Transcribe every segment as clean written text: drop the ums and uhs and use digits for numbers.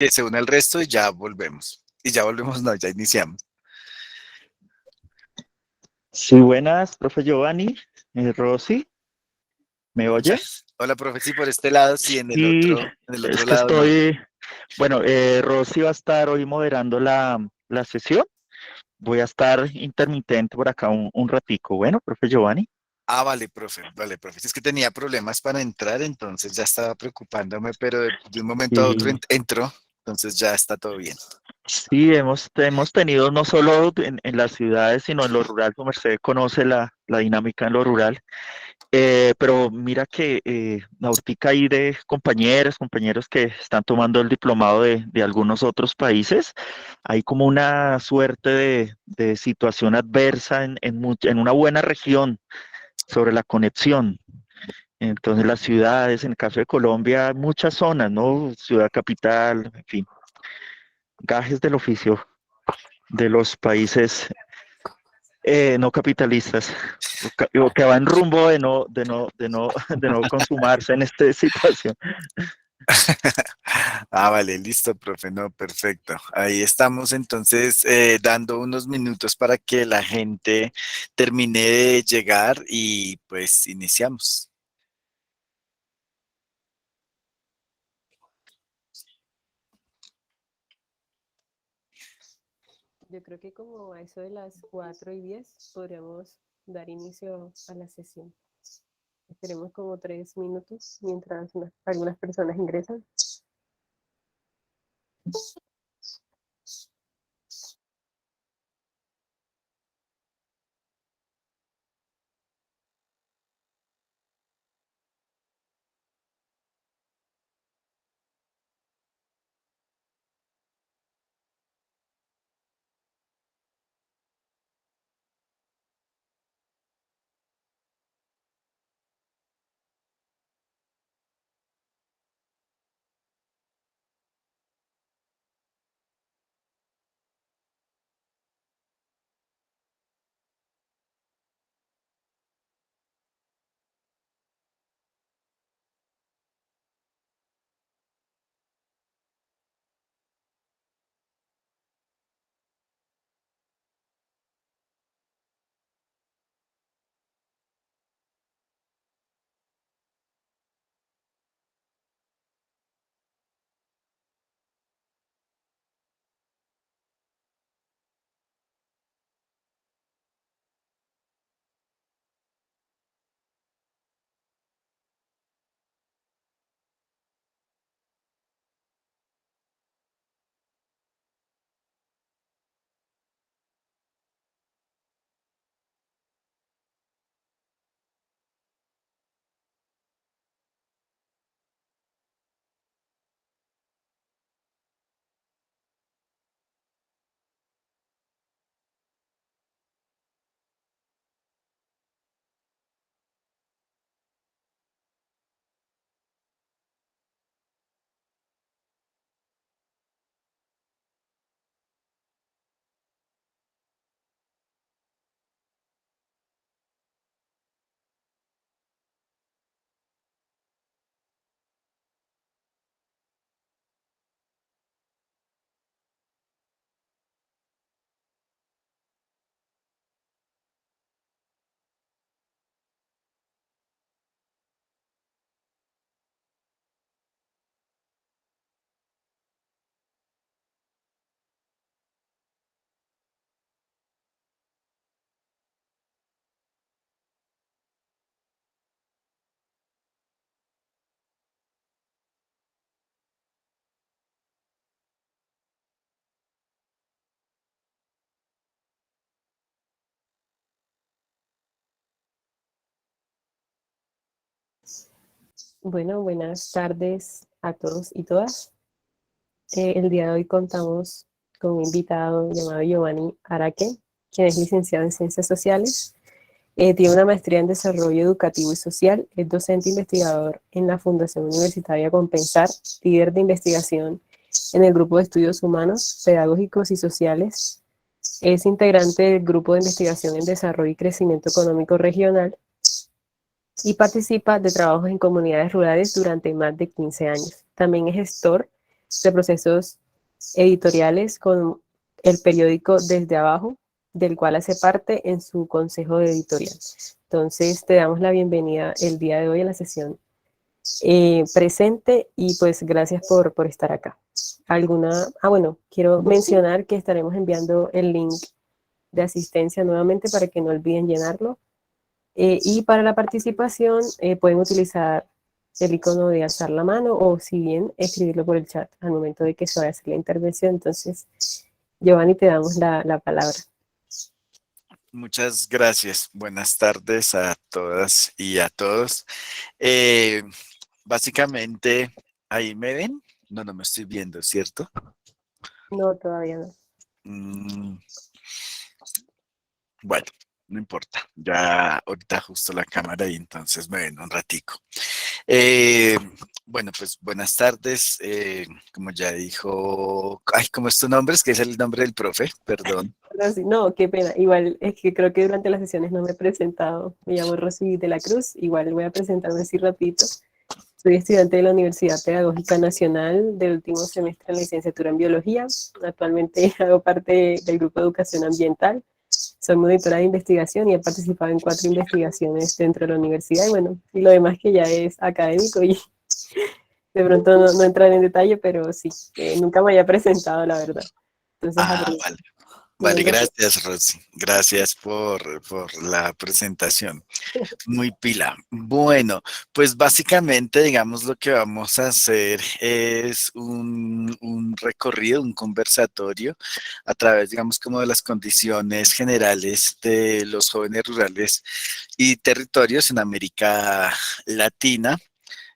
Que se une el resto y ya volvemos. Y ya volvemos, no, ya iniciamos. Sí, buenas, profe Giovanni. Rosy, ¿me Ya. oye? Hola, profe, sí, por este lado, sí, Sí, en el otro es que lado no. bueno, Rosy va a estar hoy moderando la sesión. Voy a estar intermitente por acá un ratico. Bueno, profe Giovanni. Ah, vale, profe, vale, profe. Es que tenía problemas para entrar, entonces ya estaba preocupándome, pero de un momento a otro Y entró, entonces ya está todo bien. sí, hemos tenido no solo en las ciudades, sino en lo rural. Como usted conoce la dinámica en lo rural. Pero mira que ahorita hay de compañeros que están tomando el diplomado de algunos otros países. Hay como una suerte de situación adversa en una buena región sobre la conexión. Entonces las ciudades, en el caso de Colombia, muchas zonas, ¿no? Ciudad capital, en fin, gajes del oficio de los países no capitalistas, o que van rumbo de no consumarse en esta situación. Ah, vale, listo, profe, no, perfecto. Ahí estamos entonces dando unos minutos para que la gente termine de llegar y pues iniciamos. Yo creo que como a eso de las 4:10 podríamos dar inicio a la sesión. Esperemos como 3 minutos mientras algunas personas ingresan. Bueno, buenas tardes a todos y todas. El día de hoy contamos con un invitado llamado Giovanni Araque, quien es licenciado en Ciencias Sociales. Tiene una maestría en Desarrollo Educativo y Social, es docente investigador en la Fundación Universitaria Compensar, líder de investigación en el Grupo de Estudios Humanos, Pedagógicos y Sociales. Es integrante del Grupo de Investigación en Desarrollo y Crecimiento Económico Regional y participa de trabajos en comunidades rurales durante más de 15 años. También es gestor de procesos editoriales con el periódico Desde Abajo, del cual hace parte en su consejo de editorial. Entonces, te damos la bienvenida el día de hoy a la sesión presente y pues gracias por estar acá. Bueno, quiero mencionar que estaremos enviando el link de asistencia nuevamente para que no olviden llenarlo. Y para la participación pueden utilizar el icono de alzar la mano o si bien escribirlo por el chat al momento de que se vaya a hacer la intervención. Entonces, Giovanni, te damos la palabra. Muchas gracias. Buenas tardes a todas y a todos. Básicamente, ¿ahí me ven? No me estoy viendo, ¿cierto? No, todavía no. Bueno, no importa. Ya ahorita ajusto la cámara y entonces me ven un ratico. Bueno, pues buenas tardes. Como ya dijo, ¿cómo es tu nombre? Es que es el nombre del profe, perdón. Rosy, no, qué pena. Igual es que creo que durante las sesiones no me he presentado. Me llamo Rosy de la Cruz. Igual voy a presentarme así rapidito. Soy estudiante de la Universidad Pedagógica Nacional del último semestre en la licenciatura en Biología. Actualmente hago parte del grupo de Educación Ambiental. Soy monitora de investigación y he participado en 4 investigaciones dentro de la universidad. Y bueno, y lo demás que ya es académico y de pronto no entrar en detalle, pero sí, nunca me había presentado, la verdad. Entonces, Vale. mi Vale, nombre es gracias, Rosy. Gracias por la presentación. Muy pila. Bueno, pues básicamente, digamos, lo que vamos a hacer es un recorrido, un conversatorio a través, digamos, como de las condiciones generales de los jóvenes rurales y territorios en América Latina.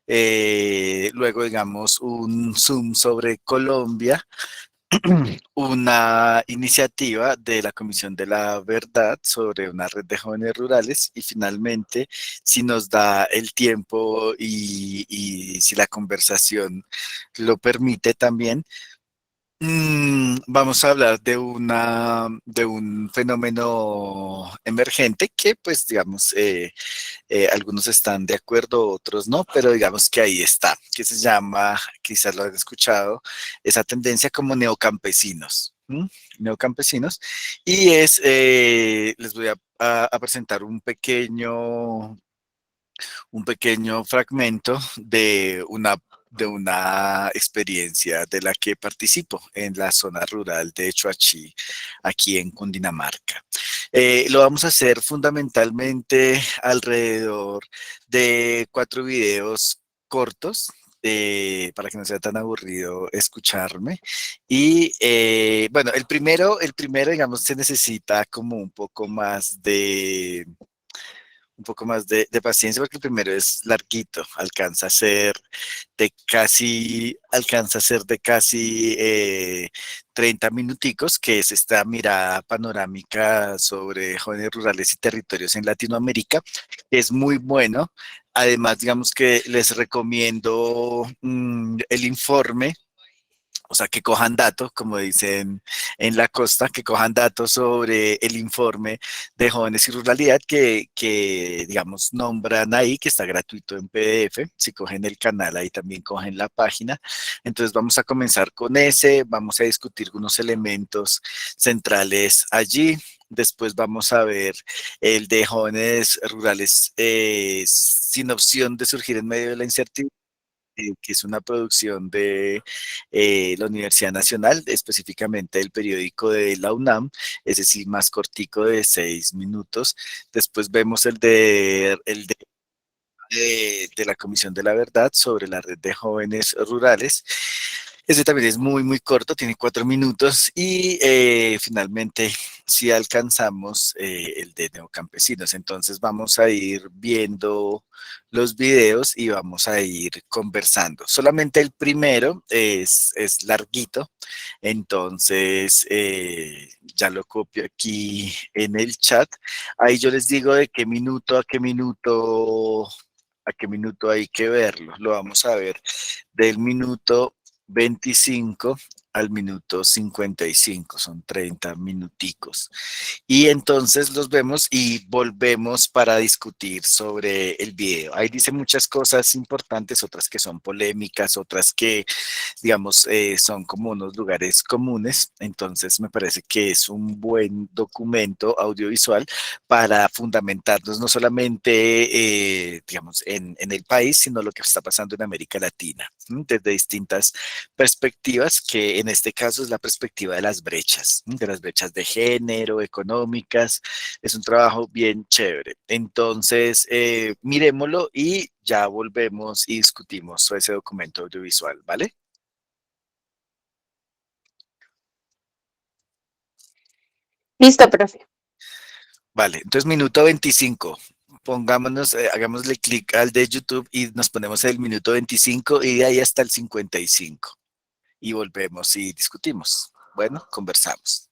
Luego, digamos, un zoom sobre Colombia, una iniciativa de la Comisión de la Verdad sobre una red de jóvenes rurales y finalmente, si nos da el tiempo y si la conversación lo permite también, vamos a hablar de un fenómeno emergente que, pues, digamos, algunos están de acuerdo, otros no, pero digamos que ahí está, que se llama, quizás lo han escuchado, esa tendencia como neocampesinos. Neocampesinos, y les voy a presentar un pequeño fragmento de una experiencia de la que participo en la zona rural de Choachí, aquí en Cundinamarca. Lo vamos a hacer fundamentalmente alrededor de 4 videos cortos, para que no sea tan aburrido escucharme. Y bueno, digamos, se necesita como un poco más de paciencia porque el primero es larguito, alcanza a ser de casi 30 minuticos, que es esta mirada panorámica sobre jóvenes rurales y territorios en Latinoamérica, que es muy bueno. Además, digamos que les recomiendo el informe, o sea, que cojan datos, como dicen en la costa, que cojan datos sobre el informe de Jóvenes y Ruralidad digamos, nombran ahí, que está gratuito en PDF. Si cogen el canal, ahí también cogen la página. Entonces vamos a comenzar con ese, vamos a discutir unos elementos centrales allí. Después vamos a ver el de Jóvenes Rurales sin opción de surgir en medio de la incertidumbre, que es una producción de la Universidad Nacional, específicamente el periódico de la UNAM, es decir, más cortico, de 6 minutos. Después vemos de la Comisión de la Verdad sobre la red de jóvenes rurales. Ese también es muy, muy corto, tiene 4 minutos. Y finalmente, si alcanzamos el de neocampesinos. Entonces vamos a ir viendo los videos y vamos a ir conversando. Solamente el primero es larguito, entonces ya lo copio aquí en el chat. Ahí yo les digo de qué minuto a qué minuto hay que verlo. Lo vamos a ver del minuto 25 al minuto 55, son 30 minuticos. Y entonces los vemos y volvemos para discutir sobre el video. Ahí dice muchas cosas importantes, otras que son polémicas, otras que, digamos, son como unos lugares comunes. Entonces me parece que es un buen documento audiovisual para fundamentarnos no solamente, digamos, en el país, sino lo que está pasando en América Latina, ¿m? Desde distintas perspectivas, que en este caso es la perspectiva de las brechas, ¿m? De las brechas de género, económicas. Es un trabajo bien chévere. Entonces, miremoslo y ya volvemos y discutimos sobre ese documento audiovisual, ¿vale? Listo, profe. Vale, entonces minuto 25. Pongámonos, hagámosle clic al de YouTube y nos ponemos el minuto 25 y de ahí hasta el 55. Y volvemos y discutimos. Bueno, conversamos.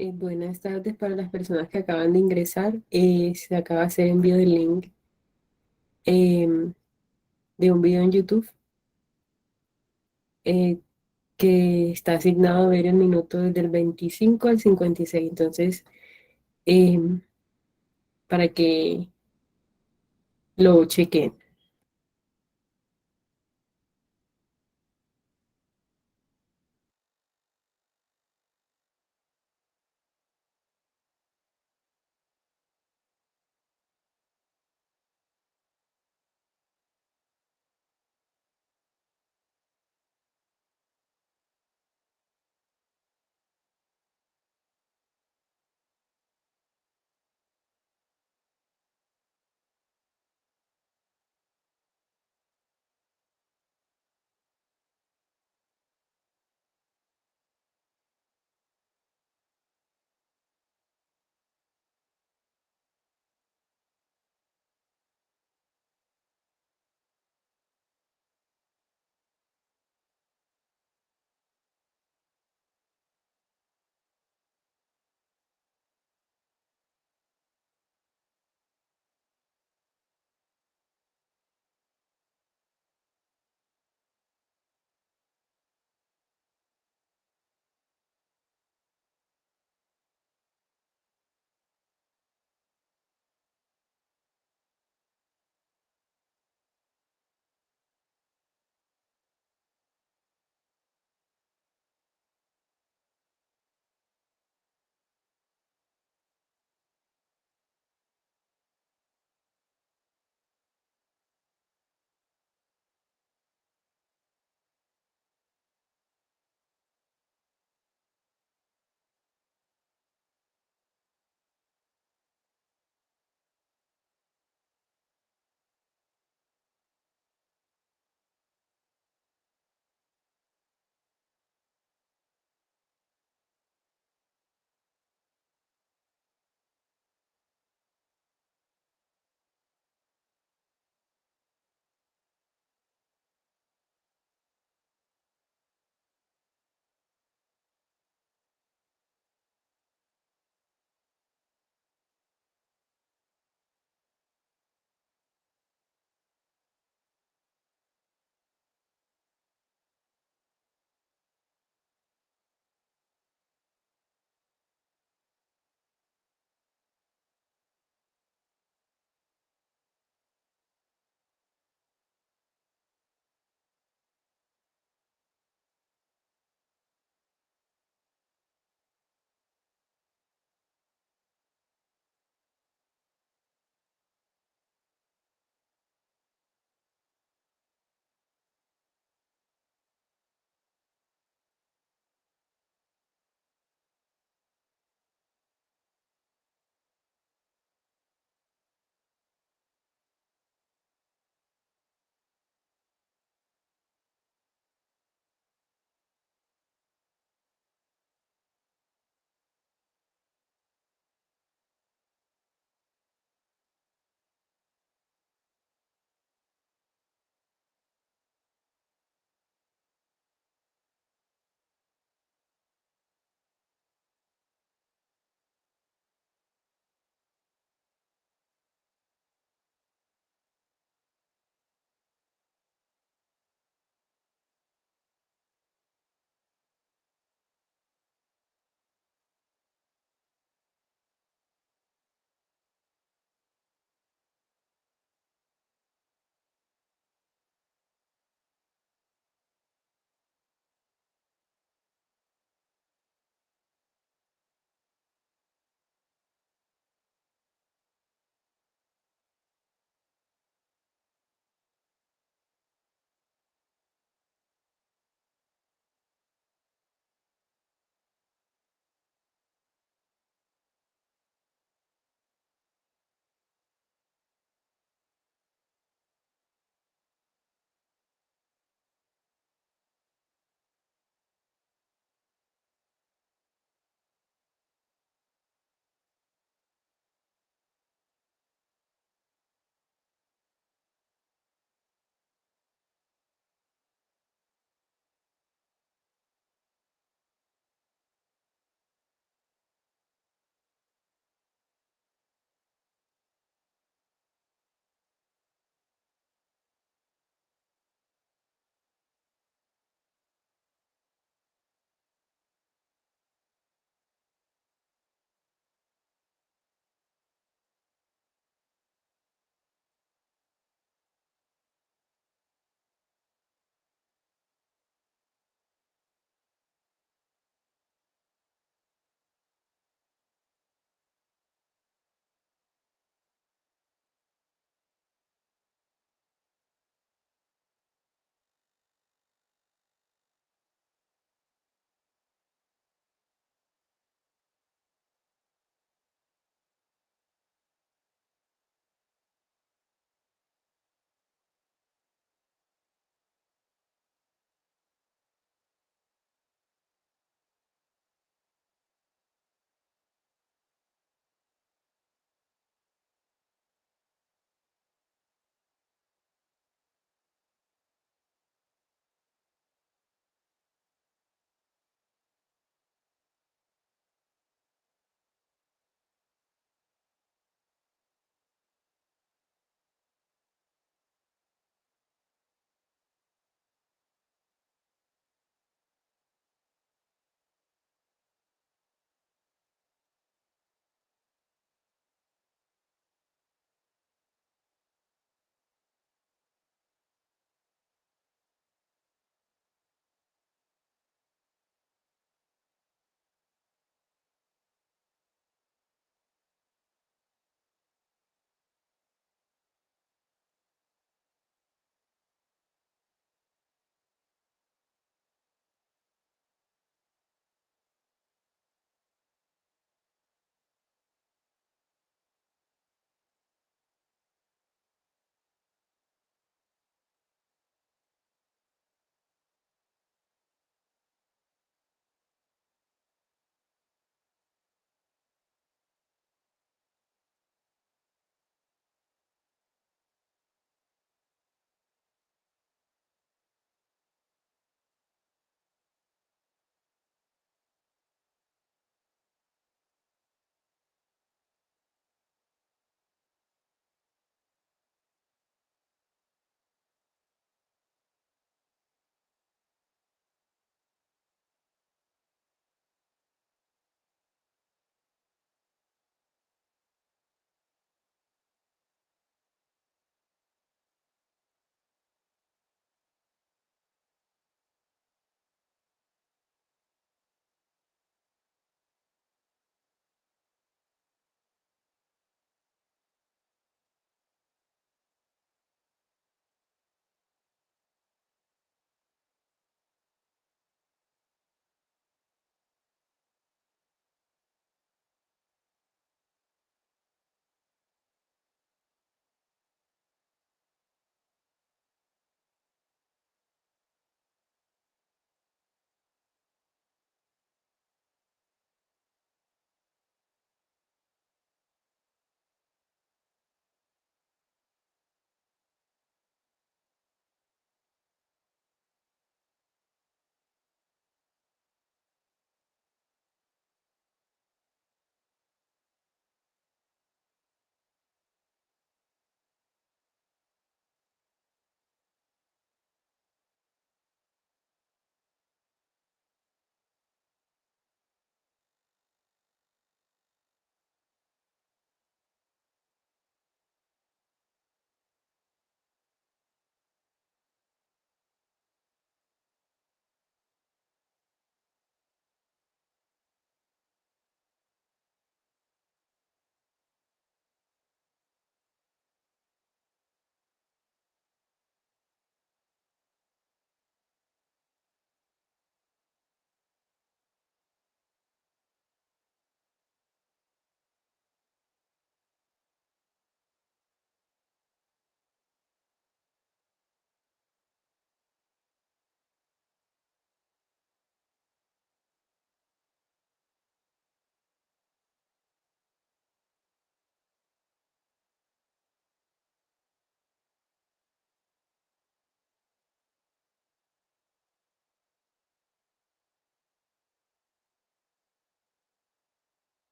Buenas tardes para las personas que acaban de ingresar. Se acaba de hacer envío del link em, de un video en YouTube eh, que está asignado a ver el minuto desde el 25 al 56. Entonces, em, para que lo chequen.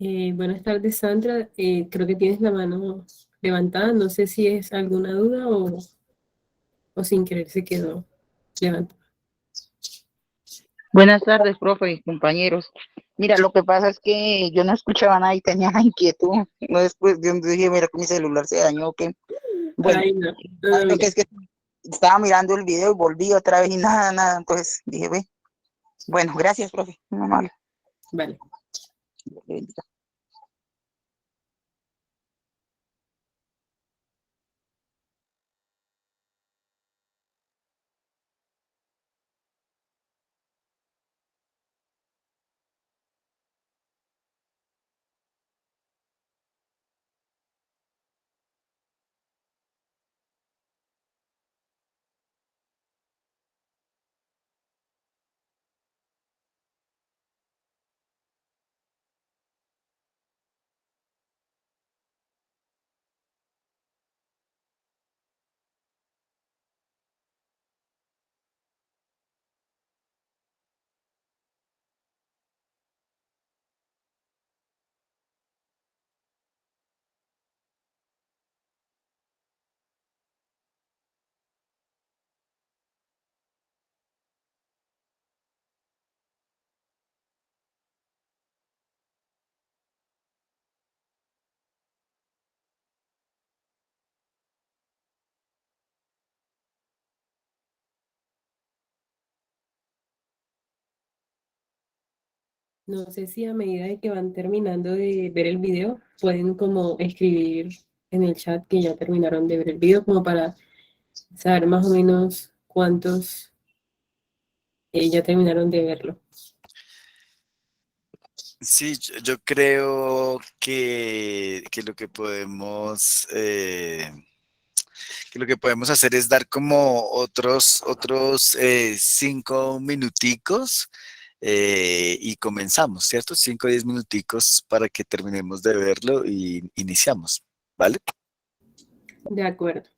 Buenas tardes, Sandra. Creo que tienes la mano levantada. No sé si es alguna duda o sin querer se quedó levantada. Buenas tardes, profe y compañeros. Mira, lo que pasa es que yo no escuchaba nada y tenía inquietud. No, después yo dije, mira, que mi celular se dañó, ¿o qué? Bueno, Ay, no. No, no, lo que mira. es que estaba mirando el video y volví otra vez y nada, nada. Entonces dije, ve, bueno, gracias, profe. Muy amable. Vale. No sé si a medida de que van terminando de ver el video, pueden como escribir en el chat que ya terminaron de ver el video, como para saber más o menos cuántos ya terminaron de verlo. Sí, yo creo que lo que podemos hacer es dar como otros 5 minuticos y comenzamos, ¿cierto? 5 o 10 minuticos para que terminemos de verlo y iniciamos, ¿vale? De acuerdo.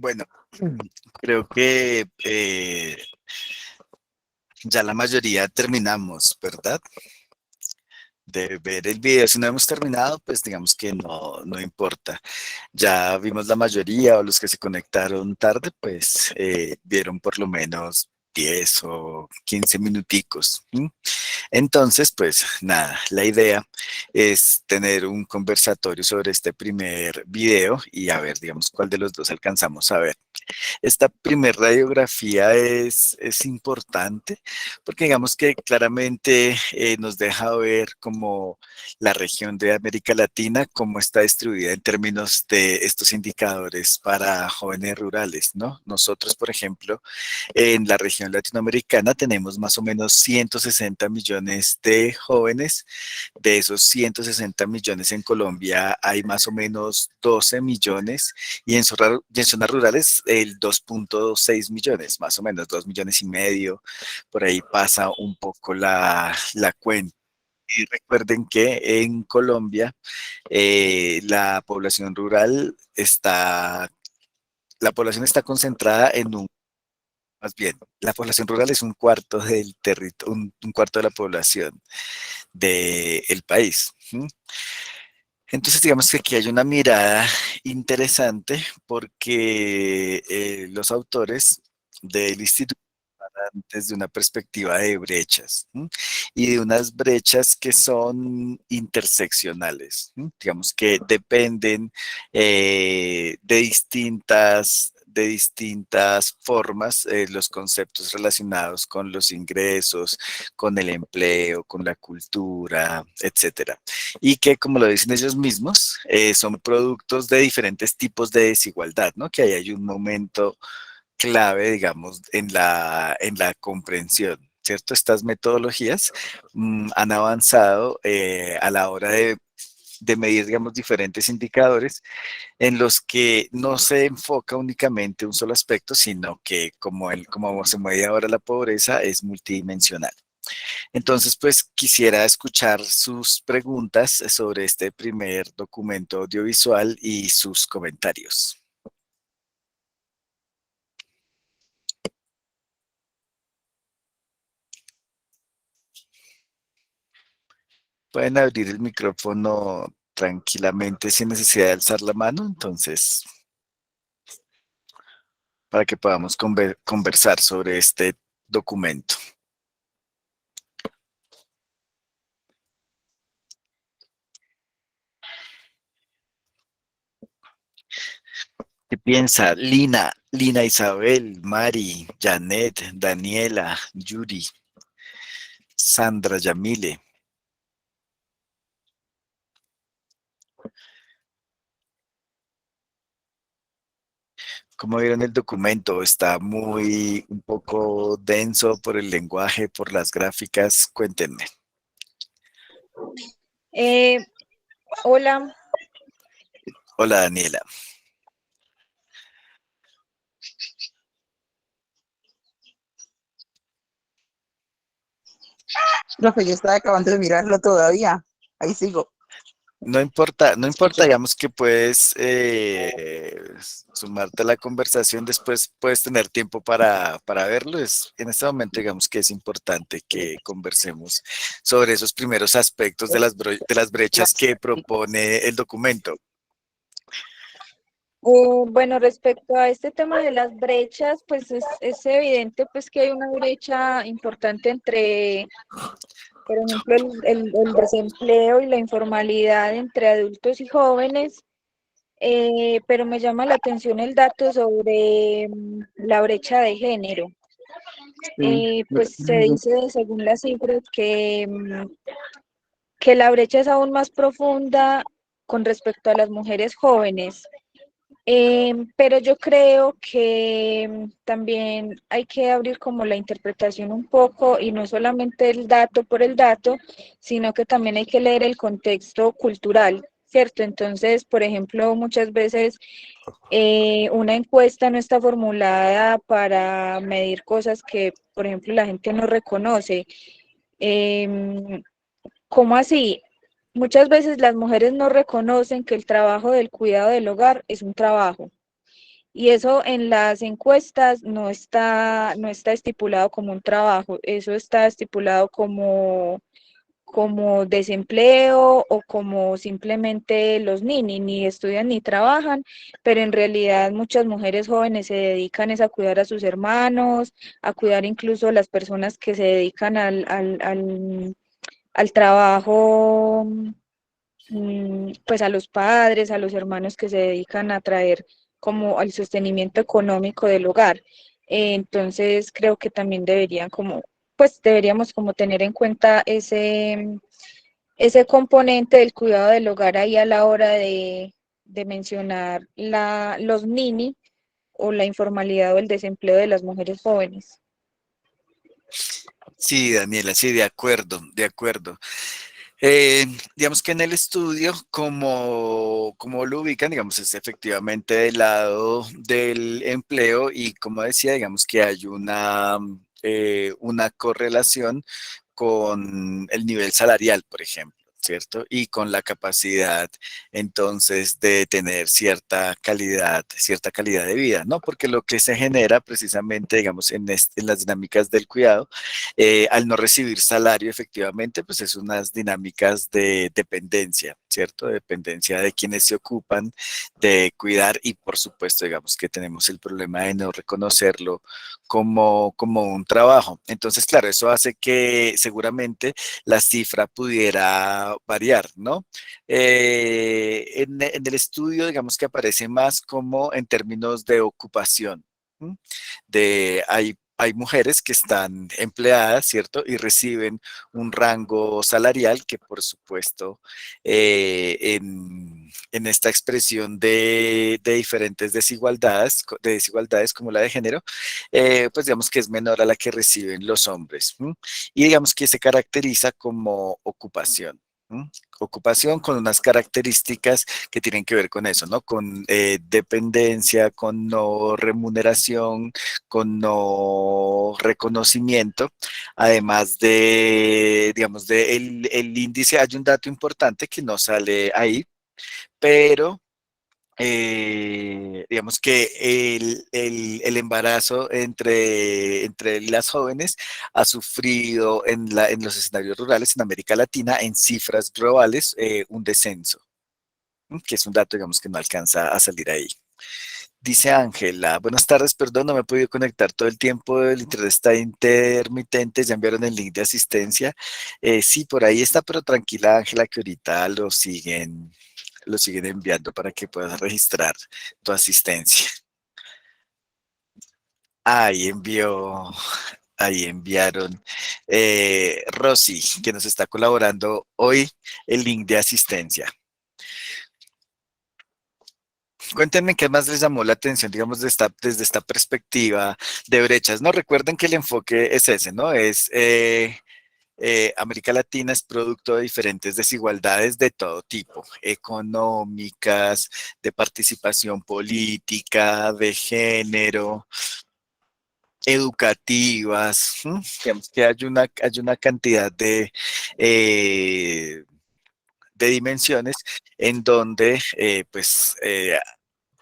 Bueno, creo que ya la mayoría terminamos, ¿verdad? De ver el video. Si no hemos terminado, pues digamos que no importa. Ya vimos la mayoría o los que se conectaron tarde, pues vieron por lo menos 10 o 15 minuticos. ¿M? Entonces, pues nada, la idea es tener un conversatorio sobre este primer video y a ver, digamos, cuál de los dos alcanzamos a ver. Esta primer radiografía es importante porque digamos que claramente nos deja ver como la región de América Latina, cómo está distribuida en términos de estos indicadores para jóvenes rurales, ¿no? Nosotros, por ejemplo, en la región latinoamericana tenemos más o menos 160 millones de jóvenes. De esos 160 millones en Colombia hay más o menos 12 millones y en zonas rurales el 2.6 millones, más o menos 2 millones y medio. Por ahí pasa un poco la cuenta. Y recuerden que en Colombia la población rural la población está concentrada en más bien, la población rural es un cuarto del territorio, un cuarto de la población del país. ¿M? Entonces, digamos que aquí hay una mirada interesante porque los autores del instituto hablan desde una perspectiva de brechas, ¿m? Y de unas brechas que son interseccionales, ¿m? Digamos que dependen de distintas formas, los conceptos relacionados con los ingresos, con el empleo, con la cultura, etcétera. Y que, como lo dicen ellos mismos, son productos de diferentes tipos de desigualdad, ¿no? Que ahí hay un momento clave, digamos, en la comprensión, ¿cierto? Estas metodologías han avanzado a la hora de medir, digamos, diferentes indicadores en los que no se enfoca únicamente un solo aspecto, sino que como se mueve ahora la pobreza, es multidimensional. Entonces, pues quisiera escuchar sus preguntas sobre este primer documento audiovisual y sus comentarios. Pueden abrir el micrófono tranquilamente sin necesidad de alzar la mano, entonces, para que podamos conversar sobre este documento. ¿Qué piensa Lina Isabel, Mari, Janet, Daniela, Yuri, Sandra, Yamile? ¿Cómo vieron el documento? Está un poco denso por el lenguaje, por las gráficas. Cuéntenme. Eh, Hola, Hola, Daniela. Profe, yo estaba acabando de mirarlo todavía. Ahí sigo. No importa, no importa, Escucha. digamos que puedes sumarte a la conversación, después puedes tener tiempo para verlo. En este momento, digamos que es importante que conversemos sobre esos primeros aspectos de las brechas que propone el documento. bueno, respecto a este tema de las brechas, pues es evidente pues que hay una brecha importante entre, por ejemplo, el desempleo y la informalidad entre adultos y jóvenes, pero me llama la atención el dato sobre la brecha de género. Pues se dice, según las cifras, que la brecha es aún más profunda con respecto a las mujeres jóvenes. Pero yo creo que también hay que abrir como la interpretación un poco y no solamente el dato por el dato, sino que también hay que leer el contexto cultural, ¿cierto? Entonces, por ejemplo, muchas veces una encuesta no está formulada para medir cosas que, por ejemplo, la gente no reconoce. Em, ¿Cómo así? Muchas veces las mujeres no reconocen que el trabajo del cuidado del hogar es un trabajo Y eso en las encuestas no está estipulado como un trabajo, eso está estipulado como desempleo o como simplemente los ni estudian ni trabajan, pero en realidad muchas mujeres jóvenes se dedican es a cuidar a sus hermanos, a cuidar incluso las personas que se dedican al trabajo, pues a los padres, a los hermanos que se dedican a traer como al sostenimiento económico del hogar. Entonces creo que también pues deberíamos como tener en cuenta ese componente del cuidado del hogar ahí a la hora de mencionar los NINI o la informalidad o el desempleo de las mujeres jóvenes. Sí, Daniela, sí, de acuerdo, de acuerdo. Digamos que en el estudio, como lo ubican, digamos, es efectivamente del lado del empleo y como decía, digamos que hay una correlación con el nivel salarial, por ejemplo. ¿Cierto? Y con la capacidad entonces de tener cierta calidad de vida, ¿no? Porque lo que se genera precisamente, digamos, en las dinámicas del cuidado, al no recibir salario efectivamente, pues es unas dinámicas de dependencia, ¿cierto? Dependencia de quienes se ocupan de cuidar y por supuesto, digamos que tenemos el problema de no reconocerlo como un trabajo. Entonces, claro, eso hace que seguramente la cifra pudiera variar, ¿no? En el estudio, digamos que aparece más como en términos de ocupación. ¿M? Hay mujeres que están empleadas, ¿cierto? Y reciben un rango salarial que, por supuesto, en esta expresión de diferentes desigualdades como la de género, pues digamos que es menor a la que reciben los hombres. ¿M? Y digamos que se caracteriza como ocupación. ¿M? Ocupación con unas características que tienen que ver con eso, ¿no? Con dependencia, con no remuneración, con no reconocimiento, además de, digamos, el índice, hay un dato importante que no sale ahí, pero digamos que el embarazo entre las jóvenes ha sufrido en los escenarios rurales en América Latina en cifras globales un descenso, que es un dato, digamos, que no alcanza a salir ahí. Dice Ángela, buenas tardes, perdón, no me he podido conectar todo el tiempo, el internet está intermitente, ya enviaron el link de asistencia. Sí, por ahí está, pero tranquila Ángela, que ahorita lo siguen enviando para que puedas registrar tu asistencia. Ahí ahí enviaron Rosy, que nos está colaborando hoy, el link de asistencia. Cuéntenme qué más les llamó la atención, digamos, desde esta perspectiva de brechas, ¿no? Recuerden que el enfoque es ese, ¿no? América Latina es producto de diferentes desigualdades de todo tipo, económicas, de participación política, de género, educativas. Digamos que hay una cantidad eh, de dimensiones en donde, pues,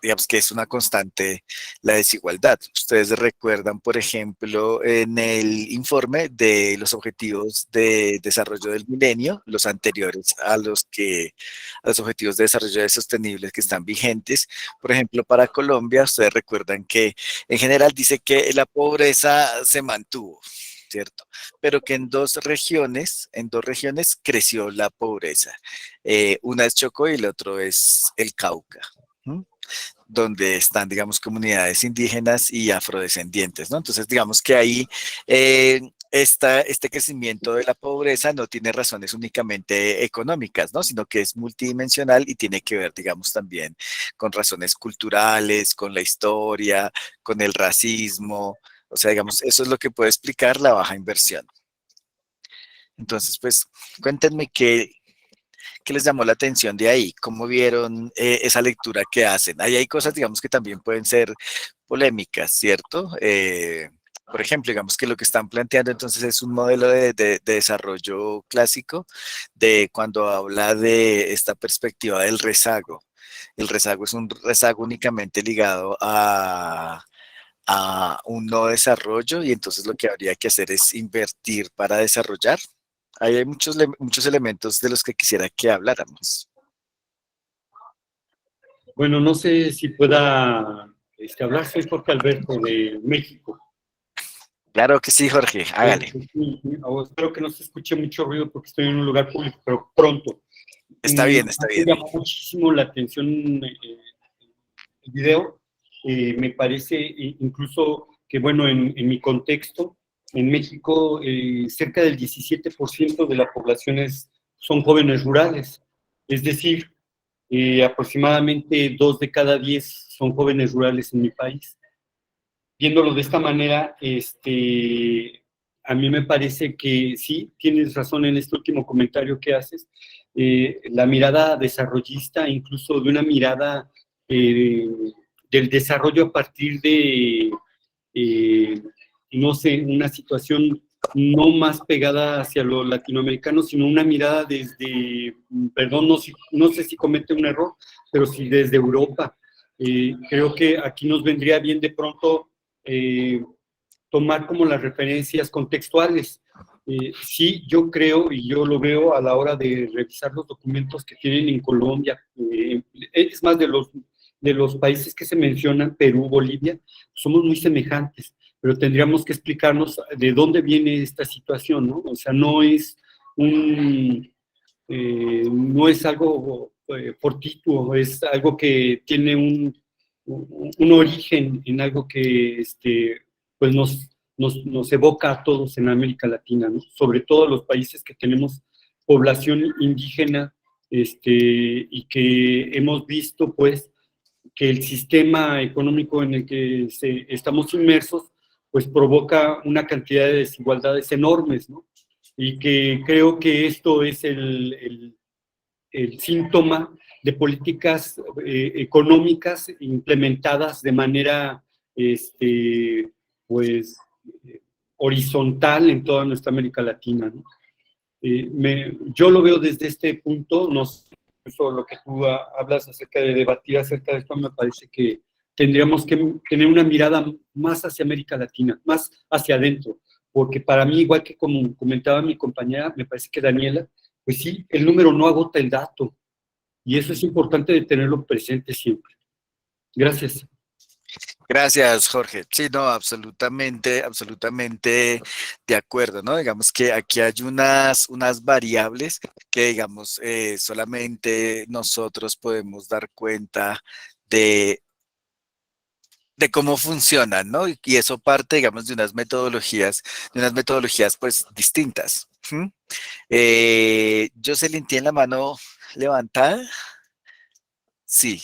digamos que es una constante la desigualdad. Ustedes recuerdan, por ejemplo, en el informe de los objetivos de desarrollo del milenio, los anteriores a los objetivos de desarrollo sostenibles que están vigentes. Por ejemplo, para Colombia, ustedes recuerdan que en general dice que la pobreza se mantuvo, ¿cierto? Pero que en dos regiones creció la pobreza. Una es Chocó y el otro es el Cauca. ¿Mm? Donde están, digamos, comunidades indígenas y afrodescendientes, ¿no? Entonces, digamos que ahí este crecimiento de la pobreza no tiene razones únicamente económicas, ¿no? Sino que es multidimensional y tiene que ver, digamos, también con razones culturales, con la historia, con el racismo. O sea, digamos, eso es lo que puede explicar la baja inversión. Entonces, pues, cuéntenme qué les llamó la atención de ahí, cómo vieron esa lectura que hacen. Ahí hay cosas, digamos, que también pueden ser polémicas, ¿cierto? Por ejemplo, digamos que lo que están planteando entonces es un modelo de desarrollo clásico de cuando habla de esta perspectiva del rezago. El rezago es un rezago únicamente ligado a un no desarrollo y entonces lo que habría que hacer es invertir para desarrollar. Ahí hay muchos elementos de los que quisiera que habláramos. Bueno, no sé si pueda hablar, soy Jorge Alberto de México. Claro que sí, Jorge, hágale. Espero que no se escuche mucho ruido porque estoy en un lugar público, pero pronto. Está bien, está bien. Me llamó muchísimo la atención el video. Me parece incluso que, bueno, en mi contexto, en México, cerca del 17% de la población son jóvenes rurales. Es decir, aproximadamente 2 de cada 10 son jóvenes rurales en mi país. Viéndolo de esta manera, a mí me parece que sí, tienes razón en este último comentario que haces. La mirada desarrollista, incluso de una mirada del desarrollo a partir de, no sé, una situación no más pegada hacia lo latinoamericano, sino una mirada desde, perdón, no sé si comete un error, pero sí desde Europa. Creo que aquí nos vendría bien de pronto tomar como las referencias contextuales. Sí, yo creo y yo lo veo a la hora de revisar los documentos que tienen en Colombia, es más de los países que se mencionan, Perú, Bolivia, somos muy semejantes, pero tendríamos que explicarnos de dónde viene esta situación, ¿no? O sea, no es algo fortuito, es algo que tiene un origen en algo que pues nos evoca a todos en América Latina, ¿no? Sobre todo los países que tenemos población indígena y que hemos visto pues que el sistema económico en el que estamos inmersos pues provoca una cantidad de desigualdades enormes, ¿no? Y que creo que esto es el síntoma de políticas económicas implementadas de manera pues horizontal en toda nuestra América Latina, ¿no? Yo lo veo desde este punto, no sé, eso lo que tú hablas acerca de debatir acerca de esto, me parece que tendríamos que tener una mirada más hacia América Latina, más hacia adentro, porque para mí, igual que como comentaba mi compañera, me parece que Daniela, pues sí, el número no agota el dato, y eso es importante de tenerlo presente siempre. Gracias. Gracias, Jorge. Sí, no, absolutamente, absolutamente de acuerdo, ¿no? Digamos que aquí hay unas variables que, digamos, solamente nosotros podemos dar cuenta de, de cómo funcionan, ¿no? Y eso parte, digamos, de unas metodologías, pues, distintas. ¿Mm? Jocelyn, ¿tiene la mano levantada? Sí,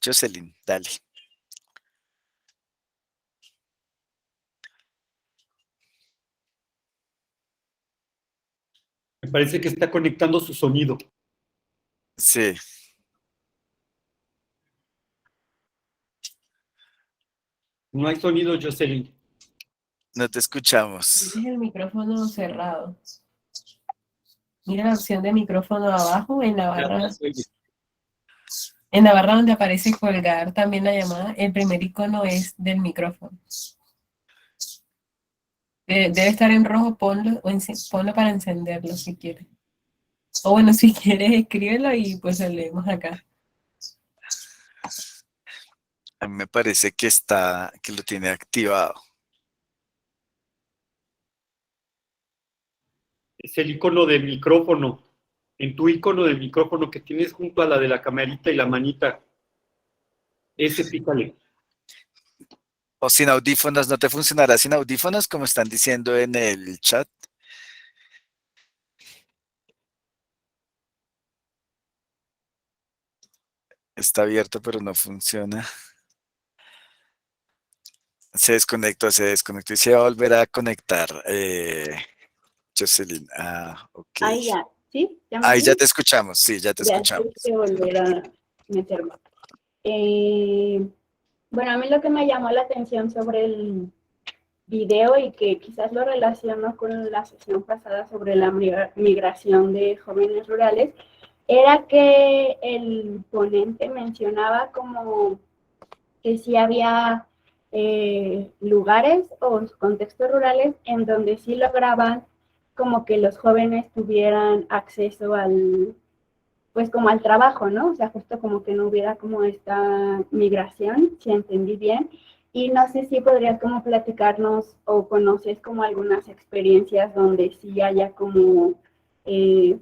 Jocelyn, dale. Me parece que está conectando su sonido. Sí. No hay sonido, Jocelyn. No te escuchamos. Tienes el micrófono cerrado. Mira la opción de micrófono abajo en la barra. En la barra donde aparece colgar también la llamada, el primer icono es del micrófono. Debe estar en rojo, ponlo para encenderlo si quieres. O bueno, si quieres, escríbelo y pues lo leemos acá. A mí me parece que lo tiene activado. Es el icono del micrófono. En tu icono del micrófono que tienes junto a la de la camarita y la manita. Ese pícale. O sin audífonos, ¿no te funcionará sin audífonos como están diciendo en el chat? Está abierto, pero no funciona. Se desconectó y se va a volver a conectar. Jocelyn, ok. Ahí ya, ¿sí? ¿Ya me Ahí ya oyen? te escuchamos, sí, ya te Ya, escuchamos. tengo que volver a meterme. Bueno, a mí lo que me llamó la atención sobre el video y que quizás lo relaciono con la sesión pasada sobre la migración de jóvenes rurales, era que el ponente mencionaba como que sí había lugares o contextos rurales en donde sí lograban como que los jóvenes tuvieran acceso al, pues como al trabajo, ¿no? O sea, justo como que no hubiera como esta migración, si entendí bien. Y no sé si podrías como platicarnos o conoces como algunas experiencias donde sí haya como,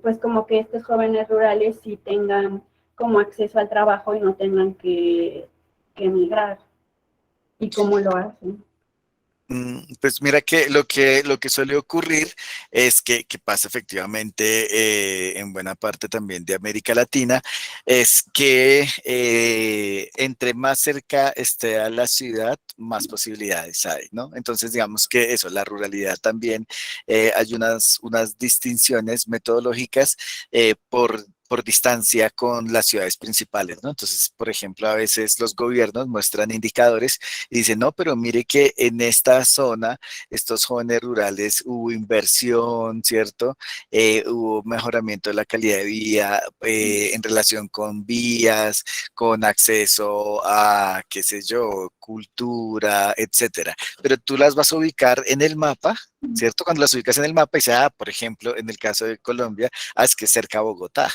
pues como que estos jóvenes rurales sí tengan como acceso al trabajo y no tengan que emigrar. ¿Y cómo lo hacen? Pues mira que lo que suele ocurrir es que pasa efectivamente en buena parte también de América Latina, es que entre más cerca esté a la ciudad, más posibilidades hay, ¿no? Entonces digamos que eso, la ruralidad también, hay unas distinciones metodológicas por distancia con las ciudades principales, ¿no? Entonces, por ejemplo, a veces los gobiernos muestran indicadores y dice, no, pero mire que en esta zona, estos jóvenes rurales, hubo inversión, ¿cierto? Hubo mejoramiento de la calidad de vida en relación con vías, con acceso a, qué sé yo, cultura, etcétera. Pero tú las vas a ubicar en el mapa, ¿cierto? Cuando las ubicas en el mapa, y sea, por ejemplo, en el caso de Colombia, es que es cerca a Bogotá.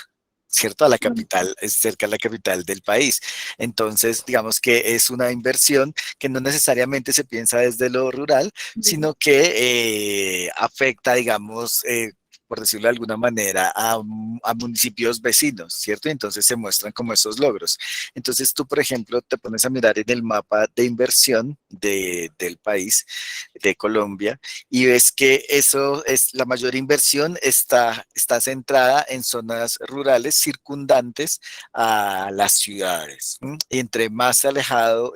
¿Cierto? A la capital, es cerca a la capital del país. Entonces, digamos que es una inversión que no necesariamente se piensa desde lo rural, sino que afecta, digamos, por decirlo de alguna manera, a municipios vecinos, ¿cierto? Y entonces se muestran como esos logros. Entonces tú, por ejemplo, te pones a mirar en el mapa de inversión del país, de Colombia, y ves que eso es la mayor inversión está centrada en zonas rurales circundantes a las ciudades. ¿M? Y entre más alejado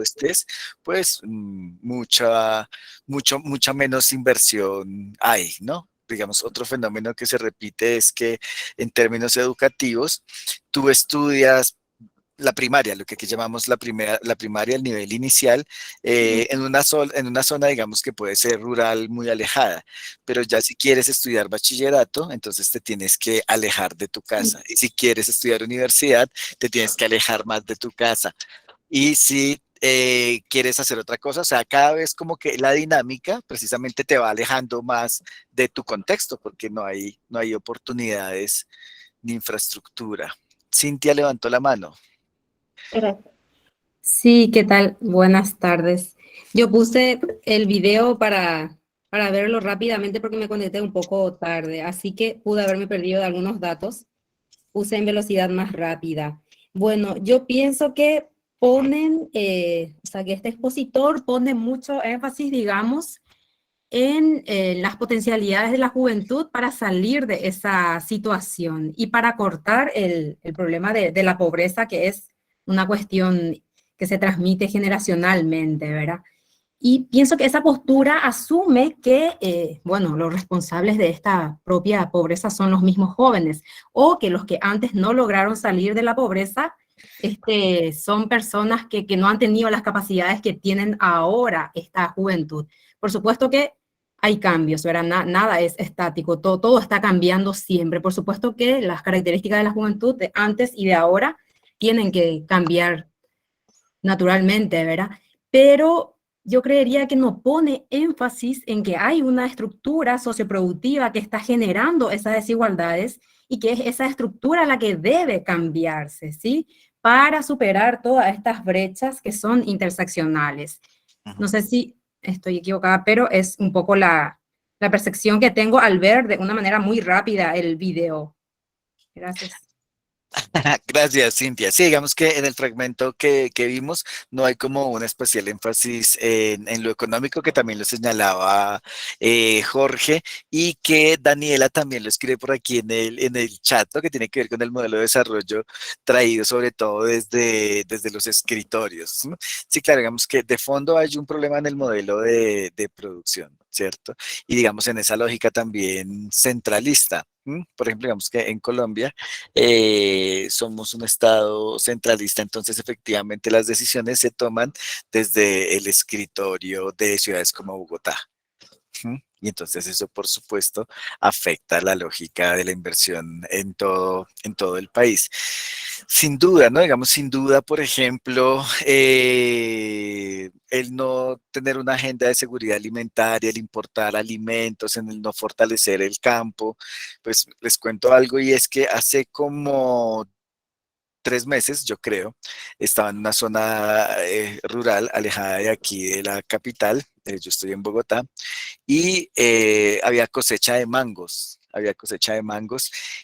estés, pues mucha menos inversión hay, ¿no? Digamos, otro fenómeno que se repite es que en términos educativos, tú estudias la primaria, lo que aquí llamamos la primaria, el nivel inicial, en una zona, digamos, que puede ser rural muy alejada, pero ya si quieres estudiar bachillerato, entonces te tienes que alejar de tu casa. Y si quieres estudiar universidad, te tienes que alejar más de tu casa. Y si quieres hacer otra cosa, o sea, cada vez como que la dinámica precisamente te va alejando más de tu contexto, porque no hay oportunidades ni infraestructura. Cintia levantó la mano. Gracias. Sí, ¿qué tal? Buenas tardes. Yo puse el video para verlo rápidamente porque me conecté un poco tarde, así que pude haberme perdido de algunos datos. Puse en velocidad más rápida. Bueno, yo pienso que o sea, que este expositor pone mucho énfasis, digamos, en las potencialidades de la juventud para salir de esa situación y para cortar el problema de la pobreza, que es una cuestión que se transmite generacionalmente, ¿verdad? Y pienso que esa postura asume que, bueno, los responsables de esta propia pobreza son los mismos jóvenes, o que los que antes no lograron salir de la pobreza son personas que no han tenido las capacidades que tienen ahora esta juventud. Por supuesto que hay cambios, ¿verdad? Nada es estático, todo está cambiando siempre. Por supuesto que las características de la juventud de antes y de ahora tienen que cambiar naturalmente, ¿verdad? Pero yo creería que no pone énfasis en que hay una estructura socioproductiva que está generando esas desigualdades y que es esa estructura la que debe cambiarse, ¿sí? Para superar todas estas brechas que son interseccionales. No sé si estoy equivocada, pero es un poco la percepción que tengo al ver de una manera muy rápida el video. Gracias. Gracias, Cintia. Sí, digamos que en el fragmento que vimos no hay como un especial énfasis en lo económico, que también lo señalaba Jorge, y que Daniela también lo escribe por aquí en el chat, ¿no? Que tiene que ver con el modelo de desarrollo traído sobre todo desde los escritorios, ¿no? Sí, claro, digamos que de fondo hay un problema en el modelo de producción, ¿cierto? Y digamos en esa lógica también centralista. Por ejemplo, digamos que en Colombia somos un estado centralista, entonces efectivamente las decisiones se toman desde el escritorio de ciudades como Bogotá. ¿Mm? Y entonces eso, por supuesto, afecta la lógica de la inversión en todo el país. Sin duda, ¿no? Digamos, sin duda, por ejemplo, el no tener una agenda de seguridad alimentaria, el importar alimentos, en el no fortalecer el campo, pues les cuento algo y es que hace como 3 meses, yo creo, estaba en una zona rural alejada de aquí de la capital, yo estoy en Bogotá, y había cosecha de mangos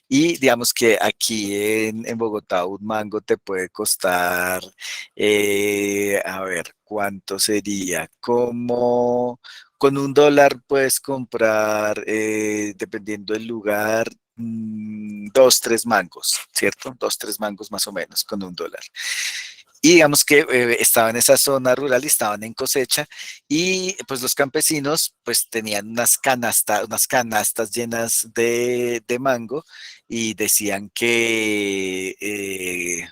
y digamos que aquí en Bogotá un mango te puede costar, a ver, ¿cuánto sería? Como con $1 puedes comprar, dependiendo del lugar, 2, 3 mangos, ¿cierto? 2, 3 mangos más o menos con $1. Y digamos que estaba en esa zona rural y estaban en cosecha y pues los campesinos pues tenían unas canastas llenas de mango y decían que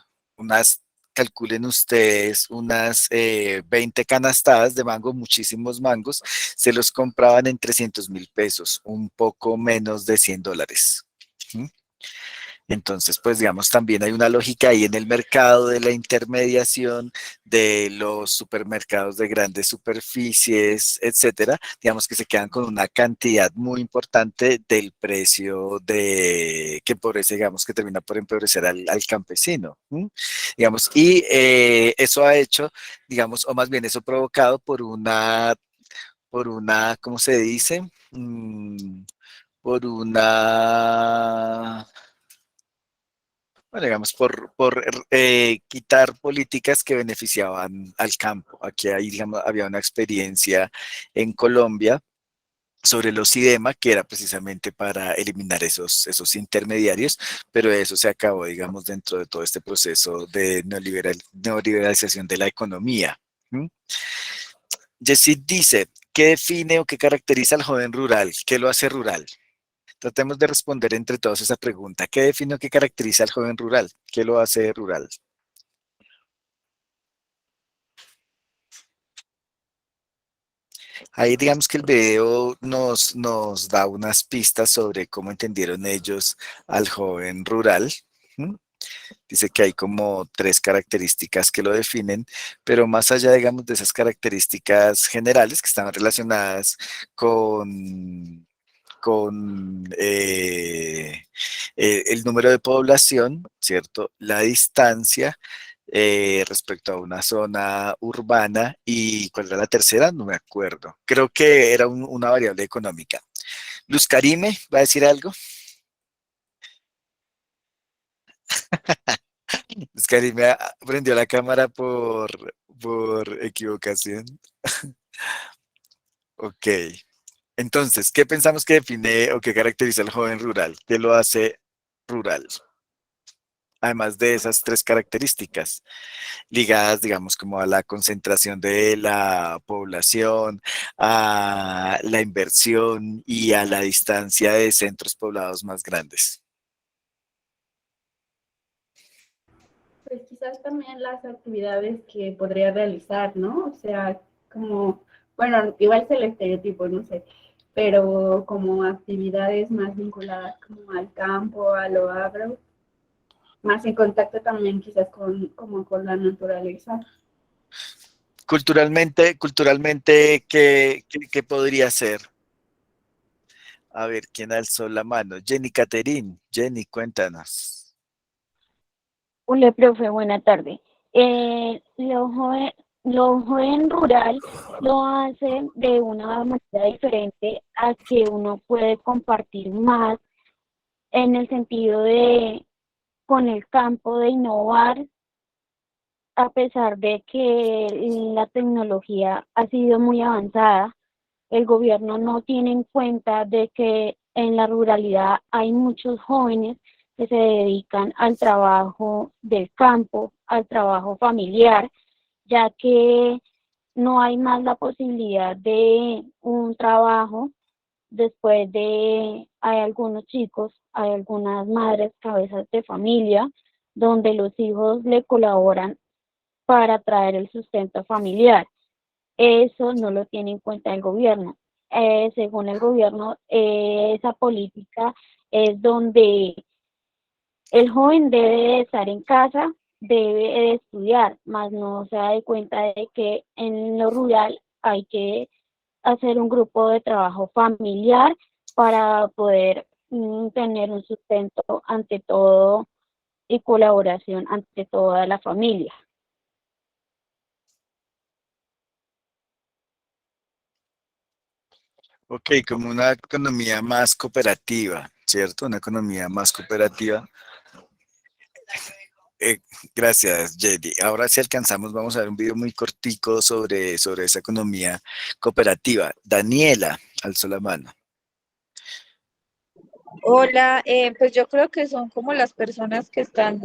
calculen ustedes, unas 20 canastadas de mango, muchísimos mangos, se los compraban en 300.000 pesos, un poco menos de $100. ¿Mm? Entonces, pues digamos, también hay una lógica ahí en el mercado de la intermediación de los supermercados de grandes superficies, etcétera, digamos que se quedan con una cantidad muy importante del precio que empobrece, digamos, que termina por empobrecer al campesino, ¿m? Digamos, y eso ha hecho, digamos, o más bien eso provocado por una, ¿cómo se dice? Por una bueno, digamos, por quitar políticas que beneficiaban al campo. Aquí hay, digamos, había una experiencia en Colombia sobre los IDEMA, que era precisamente para eliminar esos intermediarios, pero eso se acabó, digamos, dentro de todo este proceso de neoliberalización de la economía. ¿Mm? Yesid dice, ¿qué define o qué caracteriza al joven rural? ¿Qué lo hace rural? Tratemos de responder entre todos esa pregunta. ¿Qué define o qué caracteriza al joven rural? ¿Qué lo hace rural? Ahí digamos que el video nos da unas pistas sobre cómo entendieron ellos al joven rural. ¿Mm? Dice que hay como 3 características que lo definen, pero más allá, digamos, de esas características generales que están relacionadas con el número de población, ¿cierto? La distancia respecto a una zona urbana y ¿cuál era la tercera? No me acuerdo. Creo que era una variable económica. Luz Karime, ¿va a decir algo? Luz Karime prendió la cámara por equivocación. Ok. Entonces, ¿qué pensamos que define o qué caracteriza al joven rural? ¿Qué lo hace rural? Además de esas 3 características ligadas, digamos, como a la concentración de la población, a la inversión y a la distancia de centros poblados más grandes. Pues quizás también las actividades que podría realizar, ¿no? O sea, como, bueno, igual es el estereotipo, no sé, pero como actividades más vinculadas como al campo, a lo agro, más en contacto también quizás como con la naturaleza. Culturalmente, ¿qué podría ser? A ver, ¿quién alzó la mano? Jenny Caterín. Jenny, cuéntanos. Hola, profe, buena tarde. Lo joven rural lo hace de una manera diferente a que uno puede compartir más en el sentido de con el campo de innovar, a pesar de que la tecnología ha sido muy avanzada. El gobierno no tiene en cuenta de que en la ruralidad hay muchos jóvenes que se dedican al trabajo del campo, al trabajo familiar, ya que no hay más la posibilidad de un trabajo después de, hay algunos chicos, hay algunas madres cabezas de familia, donde los hijos le colaboran para traer el sustento familiar. Eso no lo tiene en cuenta el gobierno. según el gobierno, esa política es donde el joven debe de estar en casa, debe de estudiar, mas no se da de cuenta de que en lo rural hay que hacer un grupo de trabajo familiar para poder tener un sustento ante todo y colaboración ante toda la familia. Ok, como una economía más cooperativa, ¿cierto? Una economía más cooperativa. Eh, gracias, Jedi. Ahora si alcanzamos, vamos a ver un video muy cortico sobre esa economía cooperativa. Daniela, alzó la mano. Hola, pues yo creo que son como las personas que están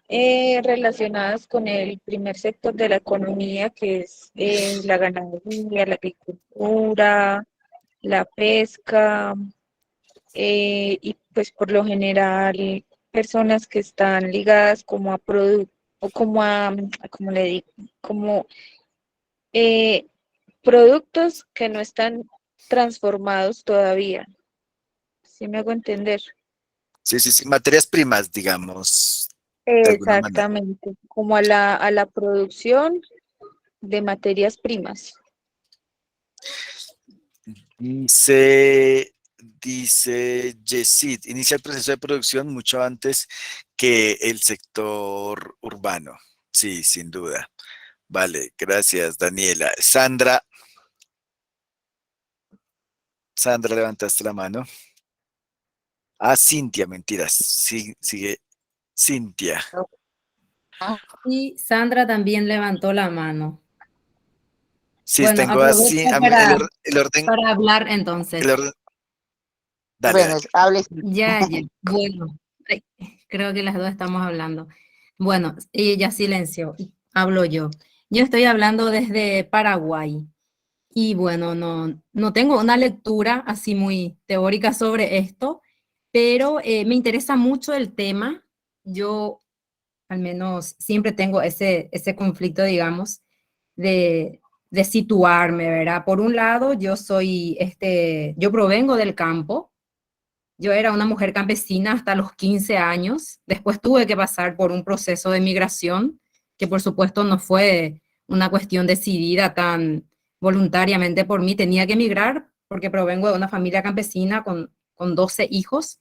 relacionadas con el primer sector de la economía, que es la ganadería, la agricultura, la pesca, y pues por lo general personas que están ligadas como a productos, o como a, como le digo, como eh, productos que no están transformados todavía. ¿Sí me hago entender? Sí, sí, sí, materias primas, digamos, de alguna manera. Exactamente, como a la producción de materias primas. Dice Yesid, inicia el proceso de producción mucho antes que el sector urbano. Sí, sin duda. Vale, gracias, Daniela. Sandra, levantaste la mano. Ah, Cintia, mentiras. Sí, sigue Cintia. Y Sandra también levantó la mano. Sí, Bueno, tengo aprovecho así, para hablar entonces. el orden, dale, Bueno, dale. hable. Ya, ya. Bueno, ay, creo que las dos estamos hablando. Bueno, ella silenció. Hablo yo. Yo estoy hablando desde Paraguay. Y bueno, no tengo una lectura así muy teórica sobre esto, pero me interesa mucho el tema. Yo al menos siempre tengo ese conflicto, digamos, de situarme, ¿verdad? Por un lado, yo provengo del campo. Yo era una mujer campesina hasta los 15 años. Después tuve que pasar por un proceso de migración, que por supuesto no fue una cuestión decidida tan voluntariamente por mí. Tenía que emigrar porque provengo de una familia campesina con 12 hijos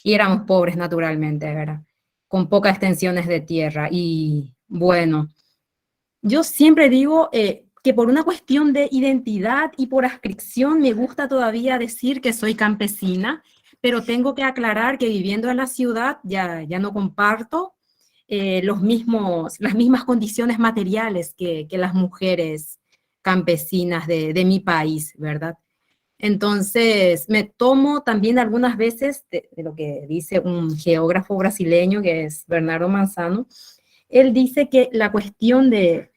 y éramos pobres naturalmente, ¿verdad? Con pocas extensiones de tierra. Y bueno, yo siempre digo que por una cuestión de identidad y por adscripción me gusta todavía decir que soy campesina, pero tengo que aclarar que viviendo en la ciudad ya no comparto las mismas condiciones materiales que las mujeres campesinas de mi país, ¿verdad? Entonces, me tomo también algunas veces de lo que dice un geógrafo brasileño, que es Bernardo Manzano. Él dice que la cuestión de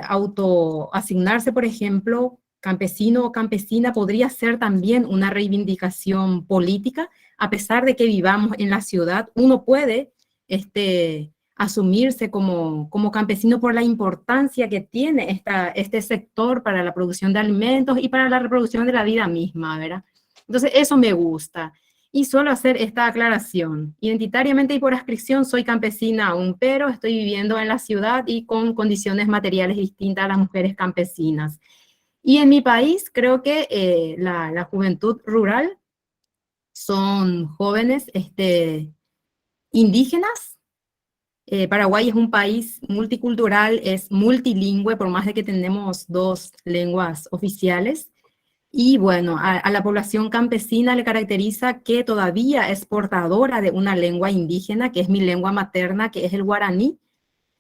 autoasignarse, por ejemplo, campesino o campesina, podría ser también una reivindicación política, a pesar de que vivamos en la ciudad, uno puede asumirse como campesino por la importancia que tiene este sector para la producción de alimentos y para la reproducción de la vida misma, ¿verdad? Entonces, eso me gusta. Y suelo hacer esta aclaración. Identitariamente y por adscripción soy campesina aún, pero estoy viviendo en la ciudad y con condiciones materiales distintas a las mujeres campesinas. Y en mi país creo que la juventud rural son jóvenes indígenas. Paraguay es un país multicultural, es multilingüe, por más de que tenemos 2 lenguas oficiales. Y bueno, a la población campesina le caracteriza que todavía es portadora de una lengua indígena, que es mi lengua materna, que es el guaraní,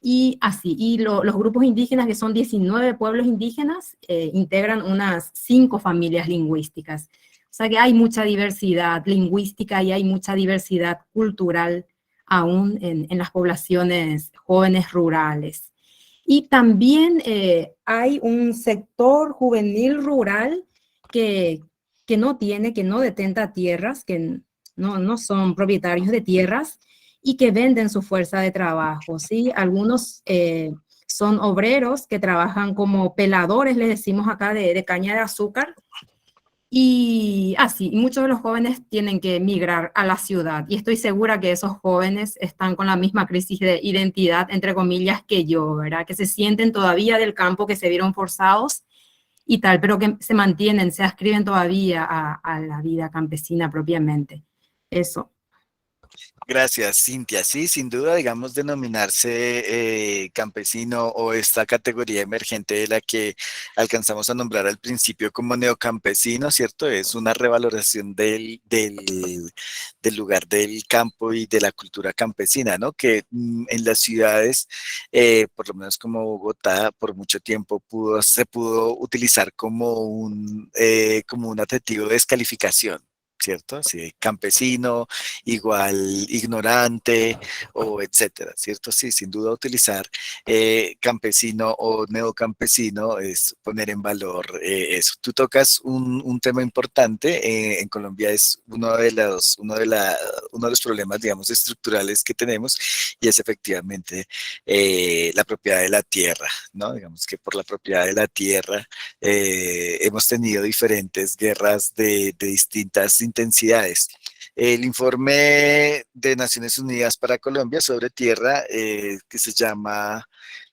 y así. Y los grupos indígenas, que son 19 pueblos indígenas, integran unas 5 familias lingüísticas. O sea que hay mucha diversidad lingüística y hay mucha diversidad cultural aún en las poblaciones jóvenes rurales. Y también hay un sector juvenil rural que, que no detenta tierras, que no son propietarios de tierras y que venden su fuerza de trabajo, ¿sí? Algunos son obreros que trabajan como peladores, les decimos acá, de caña de azúcar. Y así, muchos de los jóvenes tienen que emigrar a la ciudad. Y estoy segura que esos jóvenes están con la misma crisis de identidad, entre comillas, que yo, ¿verdad? Que se sienten todavía del campo, que se vieron forzados y tal, pero que se mantienen, se adscriben todavía a la vida campesina propiamente. Eso. Gracias, Cintia. Sí, sin duda, digamos, denominarse campesino o esta categoría emergente de la que alcanzamos a nombrar al principio como neocampesino, ¿cierto? Es una revaloración del lugar del campo y de la cultura campesina, ¿no? Que en las ciudades, por lo menos como Bogotá, por mucho tiempo se pudo utilizar como un adjetivo de descalificación. ¿Cierto? Sí, campesino, igual ignorante o etcétera, ¿cierto? Sí, sin duda utilizar campesino o neocampesino es poner en valor eso. Tú tocas un tema importante, en Colombia es uno de los problemas, digamos, estructurales que tenemos y es efectivamente la propiedad de la tierra, ¿no? Digamos que por la propiedad de la tierra hemos tenido diferentes guerras de distintas intensidades. El informe de Naciones Unidas para Colombia sobre tierra, que se llama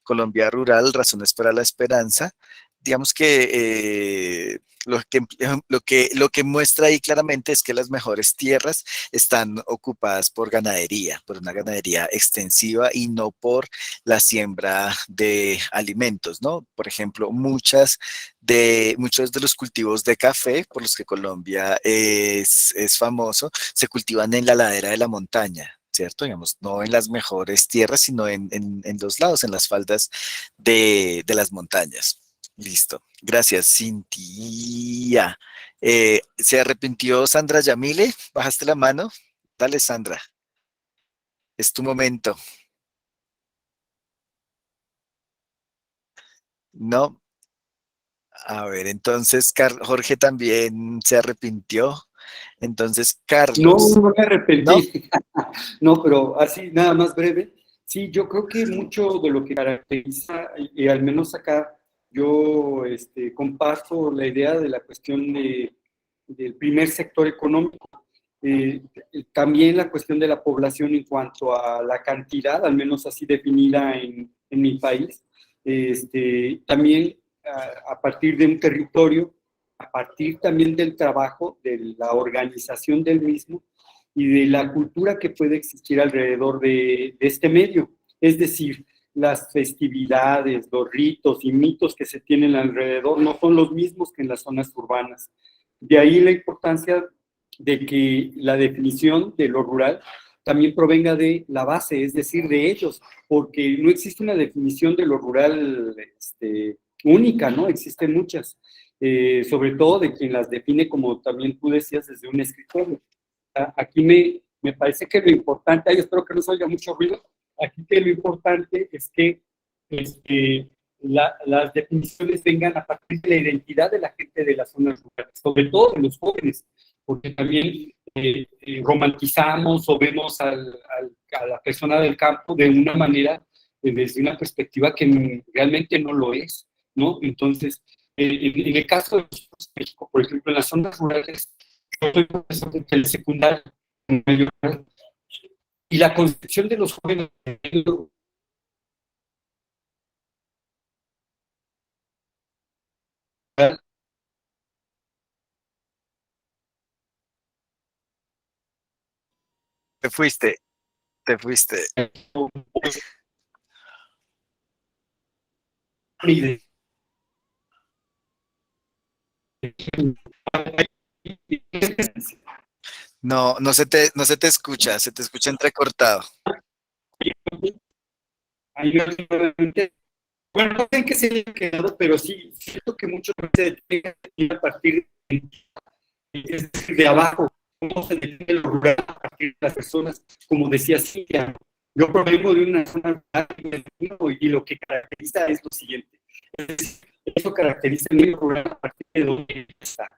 Colombia Rural, Razones para la Esperanza, digamos que lo que muestra ahí claramente es que las mejores tierras están ocupadas por ganadería, por una ganadería extensiva y no por la siembra de alimentos, ¿no? Por ejemplo, muchos de los cultivos de café por los que Colombia es famoso se cultivan en la ladera de la montaña. ¿Cierto? Digamos, no en las mejores tierras, sino en los lados, en las faldas de las montañas. Listo. Gracias, Cintia. ¿Se arrepintió Sandra Yamile? ¿Bajaste la mano? Dale, Sandra. Es tu momento. No. A ver, entonces Jorge también se arrepintió. Entonces, No, Carlos. no me ¿No? arrepentí. No, pero así, nada más breve. Sí, yo creo que mucho de lo que caracteriza, y al menos acá, yo comparto la idea de la cuestión del primer sector económico. También la cuestión de la población en cuanto a la cantidad, al menos así definida en mi país. También a partir de un territorio, a partir también del trabajo, de la organización del mismo y de la cultura que puede existir alrededor de este medio. Es decir, las festividades, los ritos y mitos que se tienen alrededor no son los mismos que en las zonas urbanas. De ahí la importancia de que la definición de lo rural también provenga de la base, es decir, de ellos, porque no existe una definición de lo rural única, ¿no? Existen muchas, sobre todo de quien las define, como también tú decías, desde un escritorio. Aquí me parece que lo importante, ahí espero que no se oiga mucho ruido, aquí que lo importante es que las definiciones vengan a partir de la identidad de la gente de las zonas rurales, sobre todo de los jóvenes, porque también romantizamos o vemos a la persona del campo de una manera, desde una perspectiva que realmente no lo es, ¿no? Entonces, en el caso de México, por ejemplo, en las zonas rurales, yo soy profesor de secundaria, y la concepción de los jóvenes Te fuiste, te fuiste. No, no se te escucha, se te escucha entrecortado. Bueno, no sé en qué se haya quedado, pero sí, siento que mucho se detiene a partir de abajo, cómo se detiene lo rural a partir de las personas, como decía Cintia. Yo provengo de una zona rural y lo que caracteriza es lo siguiente. Eso caracteriza el medio rural a partir de donde está.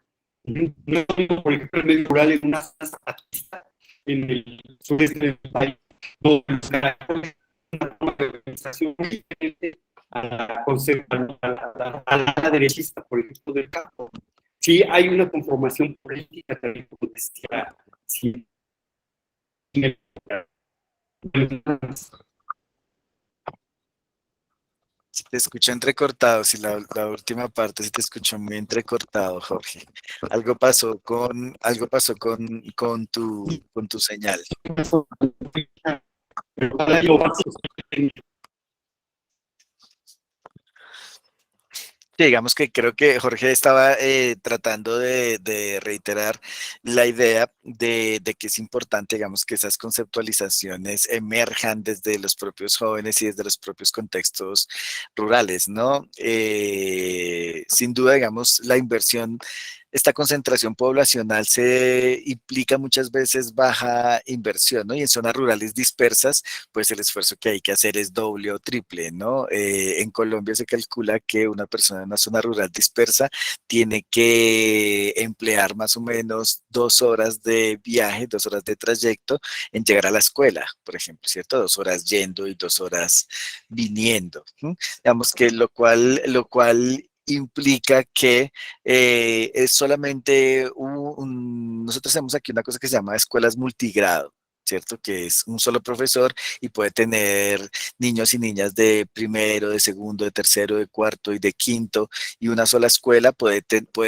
No es mismo, por ejemplo, el medio rural en una zona zapatista en el sureste del país, donde los una organización muy diferente a a la derechista, por ejemplo, del campo. Sí, hay una conformación política también, como decía, sí. Se te escuchó entrecortado, si la última parte se te escuchó muy entrecortado, Jorge. Algo pasó con tu señal. Sí, digamos que creo que Jorge estaba tratando de reiterar la idea de que es importante, digamos, que esas conceptualizaciones emerjan desde los propios jóvenes y desde los propios contextos rurales, ¿no? Sin duda, digamos, la inversión, esta concentración poblacional se implica muchas veces baja inversión, ¿no? Y en zonas rurales dispersas, pues el esfuerzo que hay que hacer es doble o triple, ¿no? En Colombia se calcula que una persona en una zona rural dispersa tiene que emplear más o menos 2 horas de viaje, 2 horas de trayecto en llegar a la escuela, por ejemplo, ¿cierto? 2 horas yendo y 2 horas viniendo. ¿Sí? Digamos que lo cual implica que es solamente nosotros tenemos aquí una cosa que se llama escuelas multigrado, ¿cierto? Que es un solo profesor y puede tener niños y niñas de primero, de segundo, de tercero, de cuarto y de quinto, y una sola escuela puede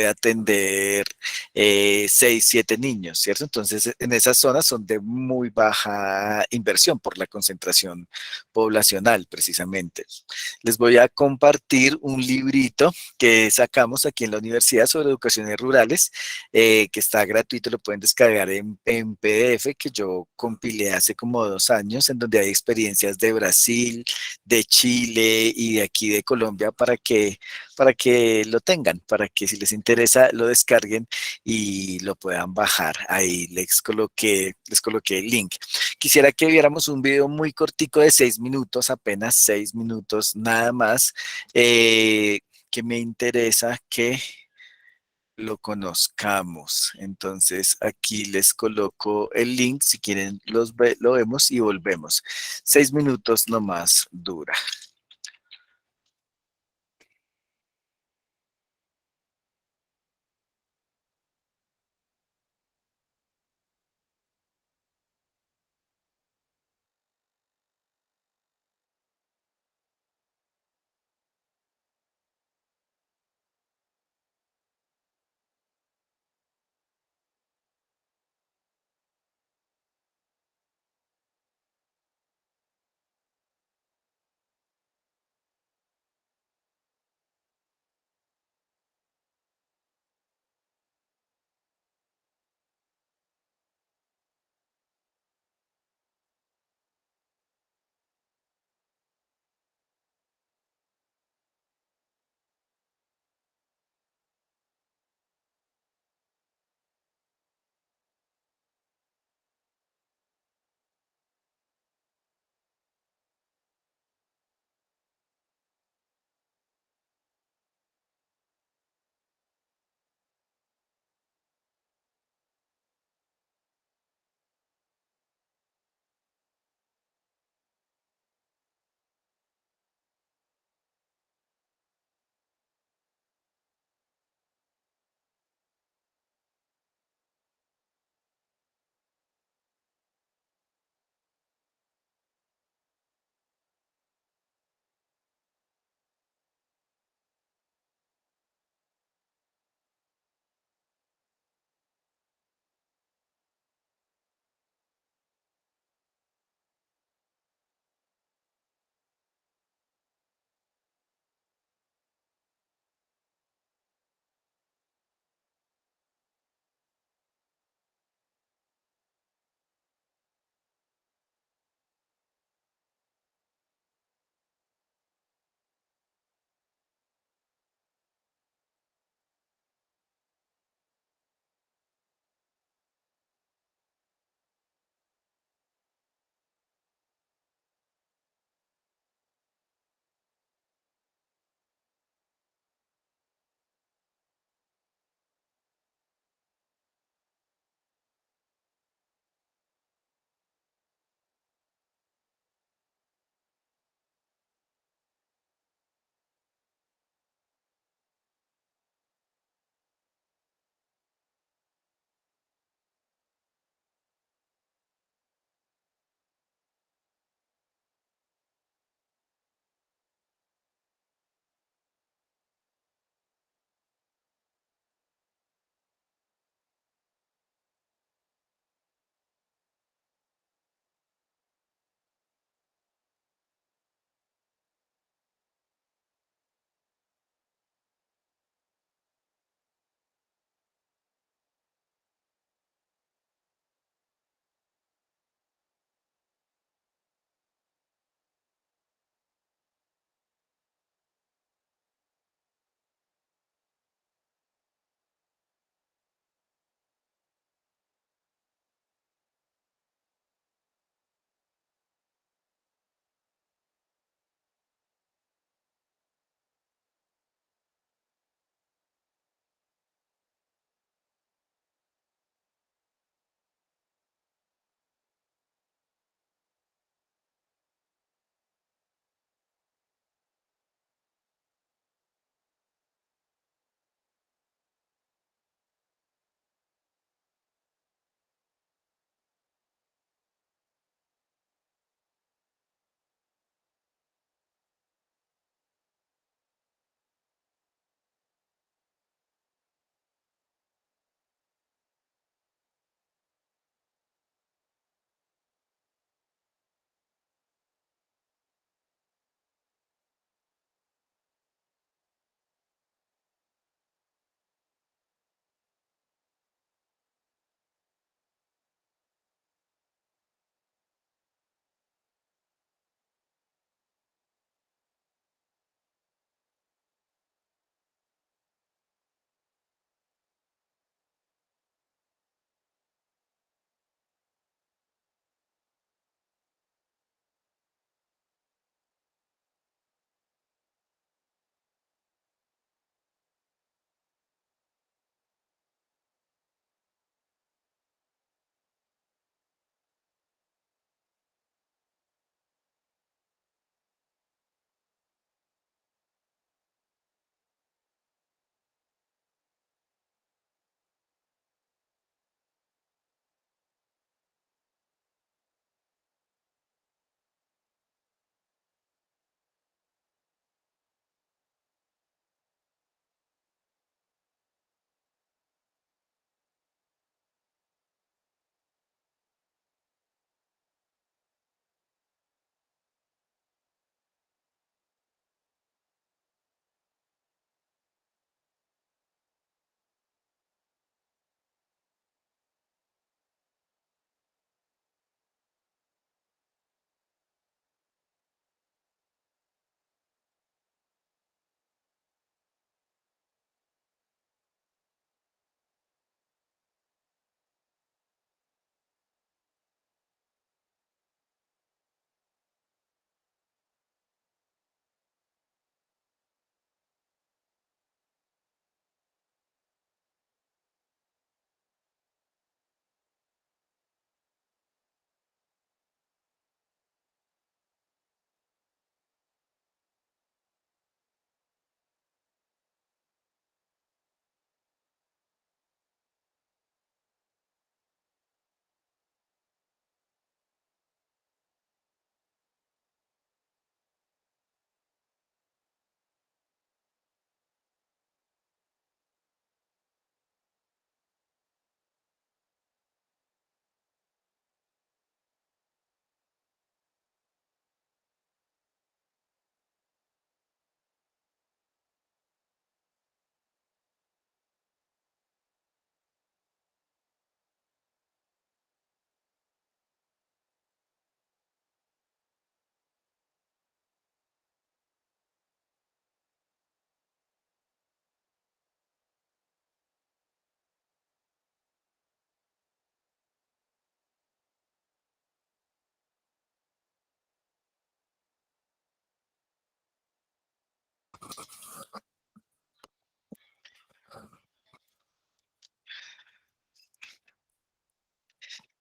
atender 6, 7 niños, ¿cierto? Entonces, en esas zonas son de muy baja inversión por la concentración poblacional, precisamente. Les voy a compartir un librito que sacamos aquí en la universidad sobre educaciones rurales, que está gratuito, lo pueden descargar en PDF, que yo compilé hace como 2 años, en donde hay experiencias de Brasil, de Chile y de aquí de Colombia para que lo tengan, para que si les interesa lo descarguen y lo puedan bajar. Ahí les coloqué el link. Quisiera que viéramos un video muy cortico de 6 minutos, apenas 6 minutos nada más, que me interesa que lo conozcamos. Entonces aquí les coloco el link, si quieren lo vemos y volvemos. 6 minutos nomás dura.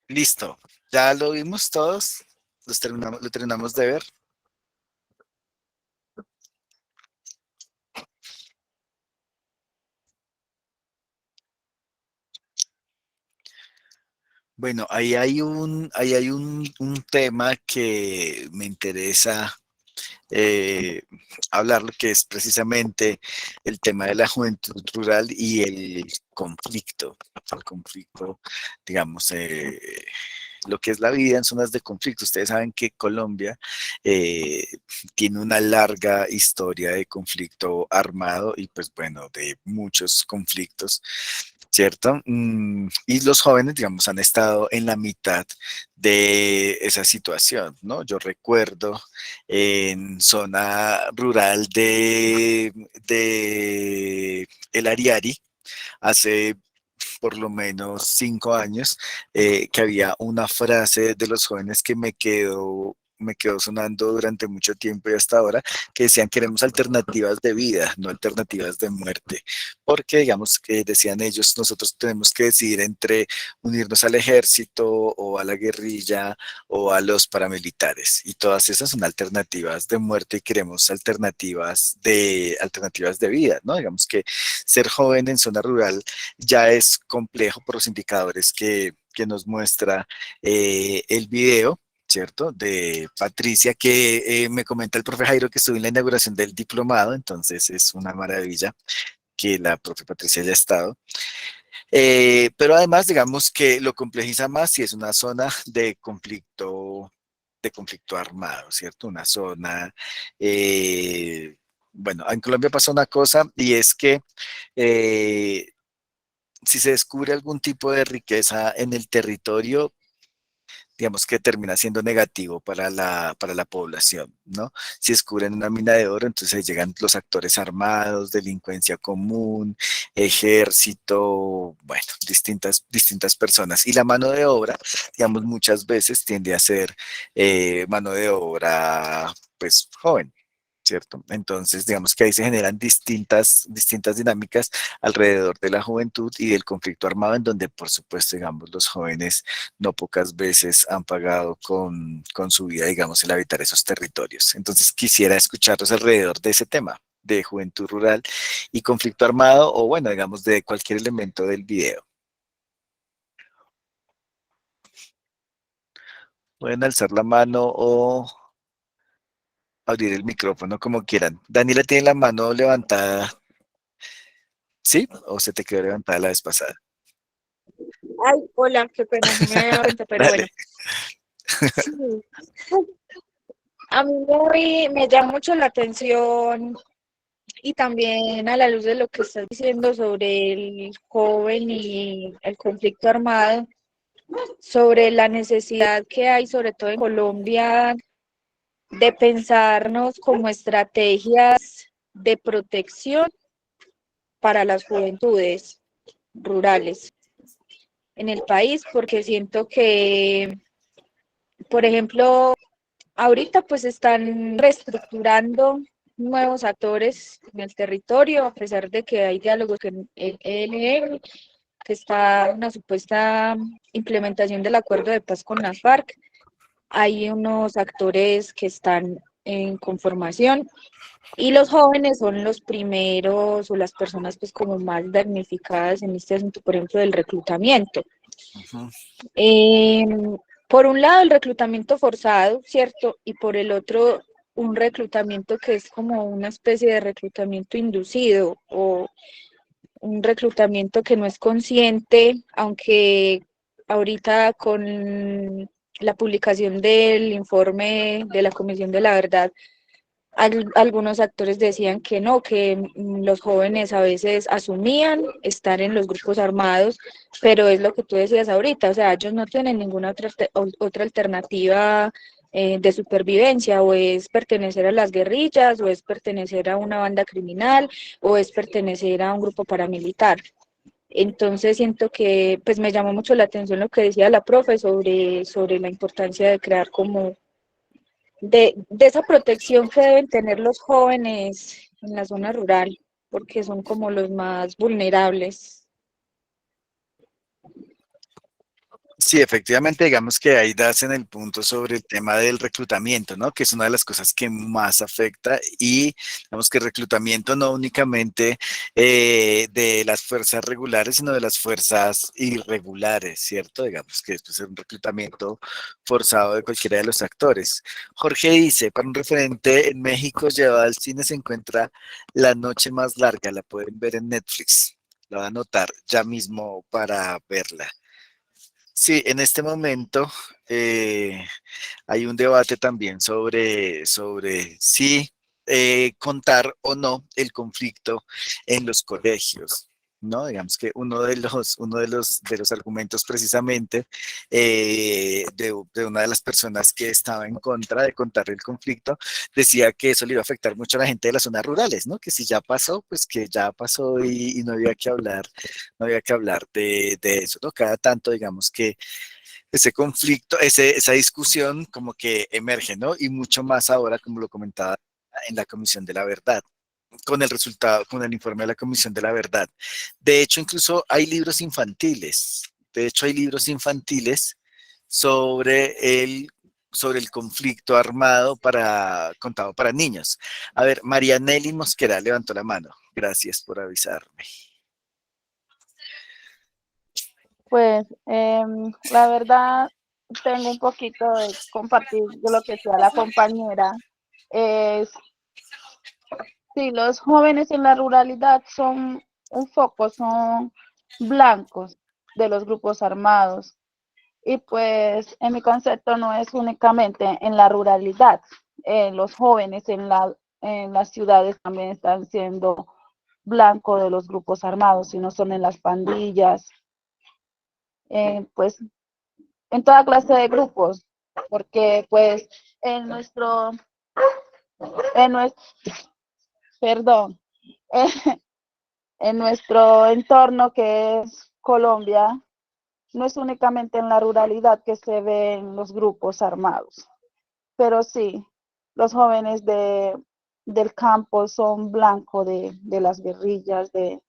Listo, ya lo vimos todos, lo terminamos de ver. Bueno, ahí hay un tema que me interesa eh, hablarlo, que es precisamente el tema de la juventud rural y el conflicto, digamos, lo que es la vida en zonas de conflicto. Ustedes saben que Colombia eh, tiene una larga historia de conflicto armado y pues bueno, de muchos conflictos. ¿Cierto? Y los jóvenes, digamos, han estado en la mitad de esa situación, ¿no? Yo recuerdo en zona rural de El Ariari, hace por lo menos 5 años, que había una frase de los jóvenes que me quedó sonando durante mucho tiempo y hasta ahora, que decían queremos alternativas de vida, no alternativas de muerte, porque digamos que decían ellos, nosotros tenemos que decidir entre unirnos al ejército o a la guerrilla o a los paramilitares, y todas esas son alternativas de muerte y queremos alternativas de vida, ¿no? Digamos que ser joven en zona rural ya es complejo por los indicadores que nos muestra el video, ¿cierto? De Patricia, que me comenta el profe Jairo que estuvo en la inauguración del diplomado, entonces es una maravilla que la profe Patricia haya estado. Pero además, digamos que lo complejiza más si es una zona de conflicto armado, ¿cierto? Una zona, bueno, en Colombia pasa una cosa y es que eh, si se descubre algún tipo de riqueza en el territorio, digamos que termina siendo negativo para la población, ¿no? Si descubren una mina de oro, entonces llegan los actores armados, delincuencia común, ejército, bueno, distintas personas. Y la mano de obra, digamos, muchas veces tiende a ser mano de obra, pues, joven. ¿Cierto? Entonces, digamos que ahí se generan distintas dinámicas alrededor de la juventud y del conflicto armado, en donde, por supuesto, digamos, los jóvenes no pocas veces han pagado con su vida, digamos, el habitar esos territorios. Entonces, quisiera escucharlos alrededor de ese tema de juventud rural y conflicto armado, o bueno, digamos, de cualquier elemento del video. Pueden alzar la mano o abrir el micrófono como quieran. Daniela tiene la mano levantada. ¿Sí? ¿O se te quedó levantada la vez pasada? Ay, hola, qué pena, no me había dado cuenta, pero bueno. Dale. Sí. A mí me llama mucho la atención y también a la luz de lo que estás diciendo sobre el joven y el conflicto armado, sobre la necesidad que hay, sobre todo en Colombia, de pensarnos como estrategias de protección para las juventudes rurales en el país, porque siento que, por ejemplo, ahorita pues están reestructurando nuevos actores en el territorio, a pesar de que hay diálogos con el ELN, que está una supuesta implementación del acuerdo de paz con las FARC. Hay unos actores que están en conformación y los jóvenes son los primeros o las personas pues como más damnificadas en este asunto, por ejemplo, del reclutamiento. Ujú. Por un lado, el reclutamiento forzado, ¿cierto? Y por el otro, un reclutamiento que es como una especie de reclutamiento inducido o un reclutamiento que no es consciente, aunque ahorita con la publicación del informe de la Comisión de la Verdad, algunos actores decían que no, que los jóvenes a veces asumían estar en los grupos armados, pero es lo que tú decías ahorita, o sea, ellos no tienen ninguna otra alternativa de supervivencia, o es pertenecer a las guerrillas, o es pertenecer a una banda criminal, o es pertenecer a un grupo paramilitar. Entonces siento que pues me llamó mucho la atención lo que decía la profe sobre la importancia de crear como de esa protección que deben tener los jóvenes en la zona rural, porque son como los más vulnerables. Sí, efectivamente, digamos que ahí das en el punto sobre el tema del reclutamiento, ¿no? Que es una de las cosas que más afecta y digamos que el reclutamiento no únicamente de las fuerzas regulares, sino de las fuerzas irregulares, ¿cierto? Digamos que esto es un reclutamiento forzado de cualquiera de los actores. Jorge dice, para un referente en México llevado al cine se encuentra La Noche Más Larga, la pueden ver en Netflix. La voy a anotar ya mismo para verla. Sí, en este momento hay un debate también sobre si contar o no el conflicto en los colegios, ¿no? Digamos que uno de los argumentos precisamente de una de las personas que estaba en contra de contar el conflicto decía que eso le iba a afectar mucho a la gente de las zonas rurales, ¿no? Que si ya pasó, pues que ya pasó y no había que hablar de eso, ¿no? Cada tanto, digamos que ese conflicto, esa discusión como que emerge, ¿no? Y mucho más ahora, como lo comentaba en la Comisión de la Verdad, con el resultado, con el informe de la Comisión de la Verdad. De hecho, incluso hay libros infantiles, sobre el conflicto armado contado para niños. A ver, Marianelli Mosquera levantó la mano. Gracias por avisarme. Pues la verdad tengo un poquito de compartir de lo que decía la compañera. Es, sí, los jóvenes en la ruralidad son un foco, son blancos de los grupos armados. Y pues en mi concepto no es únicamente en la ruralidad. Los jóvenes en las ciudades también están siendo blanco de los grupos armados, si no son en las pandillas, pues en toda clase de grupos, porque pues en nuestro, en nuestro, perdón, en nuestro entorno que es Colombia, no es únicamente en la ruralidad que se ven los grupos armados, pero sí, los jóvenes del campo son blanco de las guerrillas, de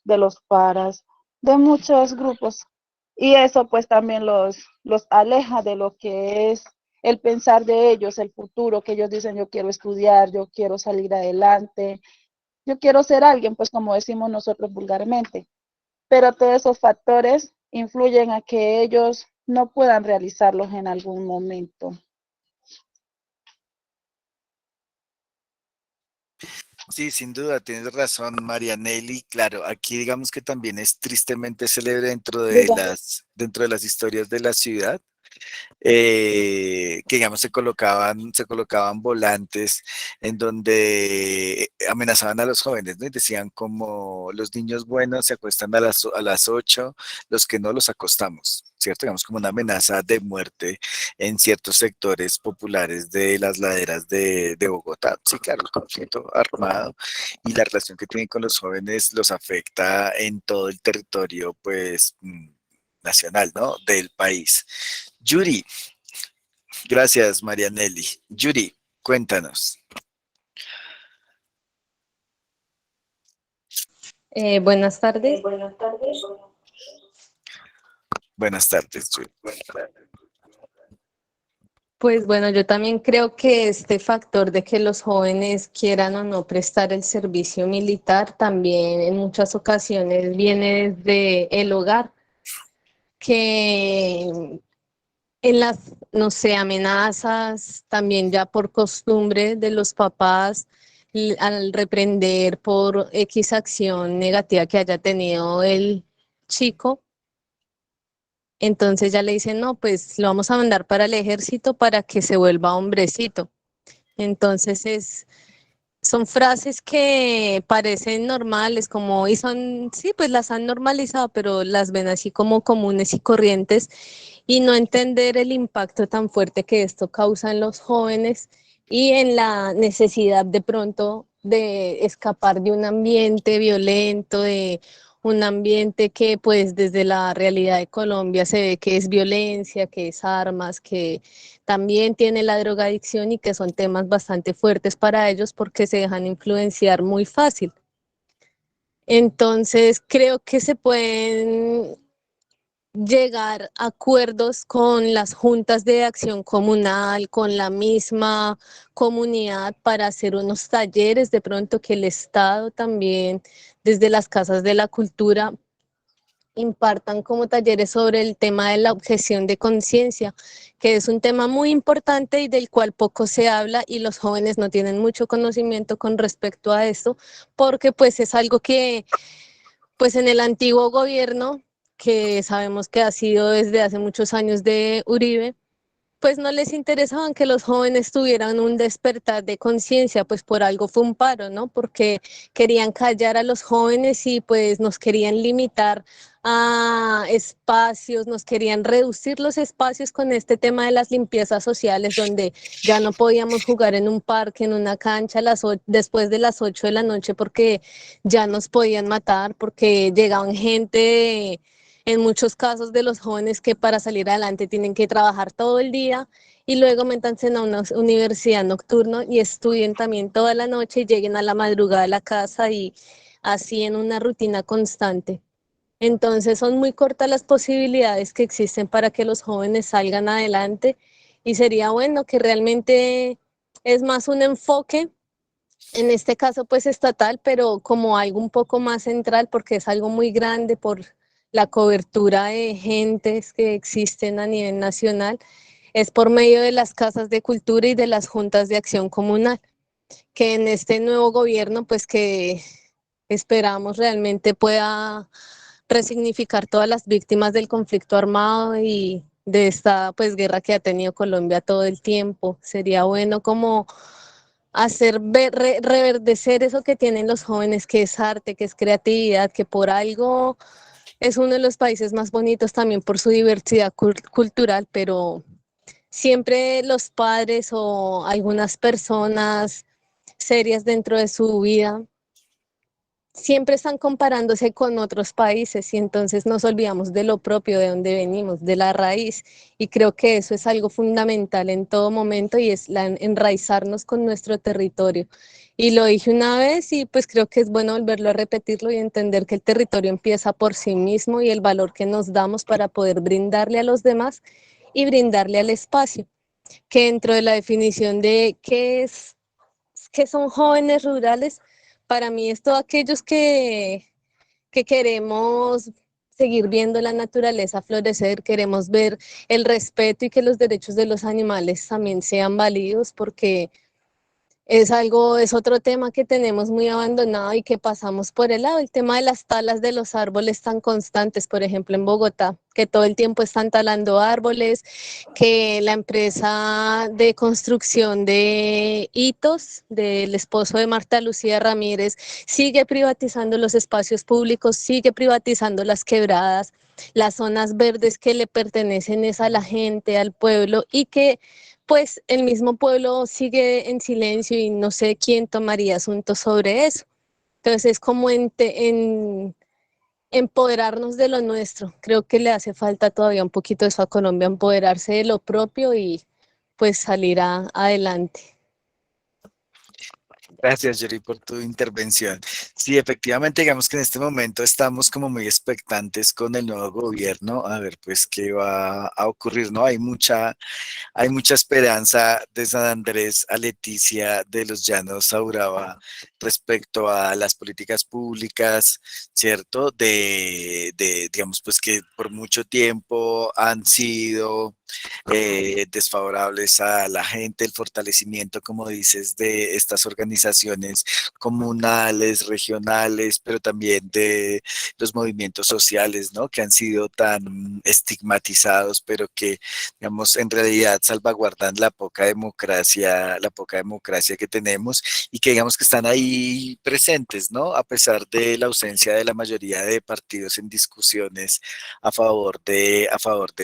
los paras, de muchos grupos. Y eso pues también los aleja de lo que es el pensar de ellos, el futuro, que ellos dicen yo quiero estudiar, yo quiero salir adelante, yo quiero ser alguien, pues como decimos nosotros vulgarmente. Pero todos esos factores influyen a que ellos no puedan realizarlos en algún momento. Sí, sin duda, tienes razón, Marianelli. Claro, aquí digamos que también es tristemente célebre dentro de las historias de la ciudad, que digamos se colocaban volantes en donde amenazaban a los jóvenes, ¿no? Y decían como los niños buenos se acuestan a las 8, los que no los acostamos, ¿cierto? Digamos como una amenaza de muerte en ciertos sectores populares de las laderas de Bogotá. Sí, claro, el conflicto armado y la relación que tienen con los jóvenes los afecta en todo el territorio, pues, nacional, ¿no? Del país. Yuri, gracias, Marianelli. Yuri, cuéntanos. Buenas tardes. Buenas tardes, Yuri. Pues bueno, yo también creo que este factor de que los jóvenes quieran o no prestar el servicio militar también en muchas ocasiones viene desde el hogar, que en las, no sé, amenazas, también ya por costumbre de los papás, al reprender por X acción negativa que haya tenido el chico, entonces ya le dicen, no, pues lo vamos a mandar para el ejército para que se vuelva hombrecito. Entonces son frases que parecen normales, como, y son, sí, pues las han normalizado, pero las ven así como comunes y corrientes, y no entender el impacto tan fuerte que esto causa en los jóvenes y en la necesidad de pronto de escapar de un ambiente violento, de un ambiente que pues desde la realidad de Colombia se ve que es violencia, que es armas, que también tiene la drogadicción y que son temas bastante fuertes para ellos porque se dejan influenciar muy fácil. Entonces creo que se pueden llegar a acuerdos con las juntas de acción comunal, con la misma comunidad para hacer unos talleres, de pronto que el Estado también, desde las casas de la cultura, impartan como talleres sobre el tema de la objeción de conciencia, que es un tema muy importante y del cual poco se habla y los jóvenes no tienen mucho conocimiento con respecto a esto, porque pues es algo que pues en el antiguo gobierno, que sabemos que ha sido desde hace muchos años de Uribe, pues no les interesaban que los jóvenes tuvieran un despertar de conciencia, pues por algo fue un paro, ¿no? Porque querían callar a los jóvenes y pues nos querían limitar a espacios, nos querían reducir los espacios con este tema de las limpiezas sociales, donde ya no podíamos jugar en un parque, en una cancha después de las 8 de la noche porque ya nos podían matar, porque llegaban gente en muchos casos de los jóvenes que para salir adelante tienen que trabajar todo el día y luego métanse a una universidad nocturna y estudien también toda la noche y lleguen a la madrugada a la casa y así en una rutina constante. Entonces son muy cortas las posibilidades que existen para que los jóvenes salgan adelante y sería bueno que realmente es más un enfoque, en este caso pues estatal, pero como algo un poco más central porque es algo muy grande por la cobertura de gentes que existen a nivel nacional, es por medio de las casas de cultura y de las juntas de acción comunal, que en este nuevo gobierno pues que esperamos realmente pueda resignificar todas las víctimas del conflicto armado y de esta pues guerra que ha tenido Colombia todo el tiempo. Sería bueno como hacer reverdecer eso que tienen los jóvenes, que es arte, que es creatividad, que por algo es uno de los países más bonitos también por su diversidad cultural, pero siempre los padres o algunas personas serias dentro de su vida siempre están comparándose con otros países y entonces nos olvidamos de lo propio, de donde venimos, de la raíz. Y creo que eso es algo fundamental en todo momento y es enraizarnos con nuestro territorio. Y lo dije una vez y pues creo que es bueno volverlo a repetirlo y entender que el territorio empieza por sí mismo y el valor que nos damos para poder brindarle a los demás y brindarle al espacio, que dentro de la definición de qué son jóvenes rurales, para mí es todos aquellos que queremos seguir viendo la naturaleza florecer, queremos ver el respeto y que los derechos de los animales también sean válidos, porque es otro tema que tenemos muy abandonado y que pasamos por el lado, el tema de las talas de los árboles tan constantes, por ejemplo en Bogotá, que todo el tiempo están talando árboles, que la empresa de construcción de Hitos, del esposo de Marta Lucía Ramírez, sigue privatizando los espacios públicos, sigue privatizando las quebradas, las zonas verdes que le pertenecen es a la gente, al pueblo y que pues el mismo pueblo sigue en silencio y no sé quién tomaría asuntos sobre eso. Entonces es como empoderarnos de lo nuestro. Creo que le hace falta todavía un poquito eso a Colombia, empoderarse de lo propio y pues salir adelante. Gracias, Yuri, por tu intervención. Sí, efectivamente, digamos que en este momento estamos como muy expectantes con el nuevo gobierno, a ver pues qué va a ocurrir, ¿no? Hay mucha esperanza de San Andrés a Leticia, de los Llanos a Urabá, respecto a las políticas públicas, ¿cierto? Digamos, pues que por mucho tiempo han sido desfavorables a la gente, el fortalecimiento, como dices, de estas organizaciones comunales, regionales, pero también de los movimientos sociales, ¿no? Que han sido tan estigmatizados, pero que, digamos, en realidad salvaguardan la poca democracia que tenemos y que digamos que están ahí presentes, ¿no? A pesar de la ausencia de la mayoría de partidos en discusiones a favor de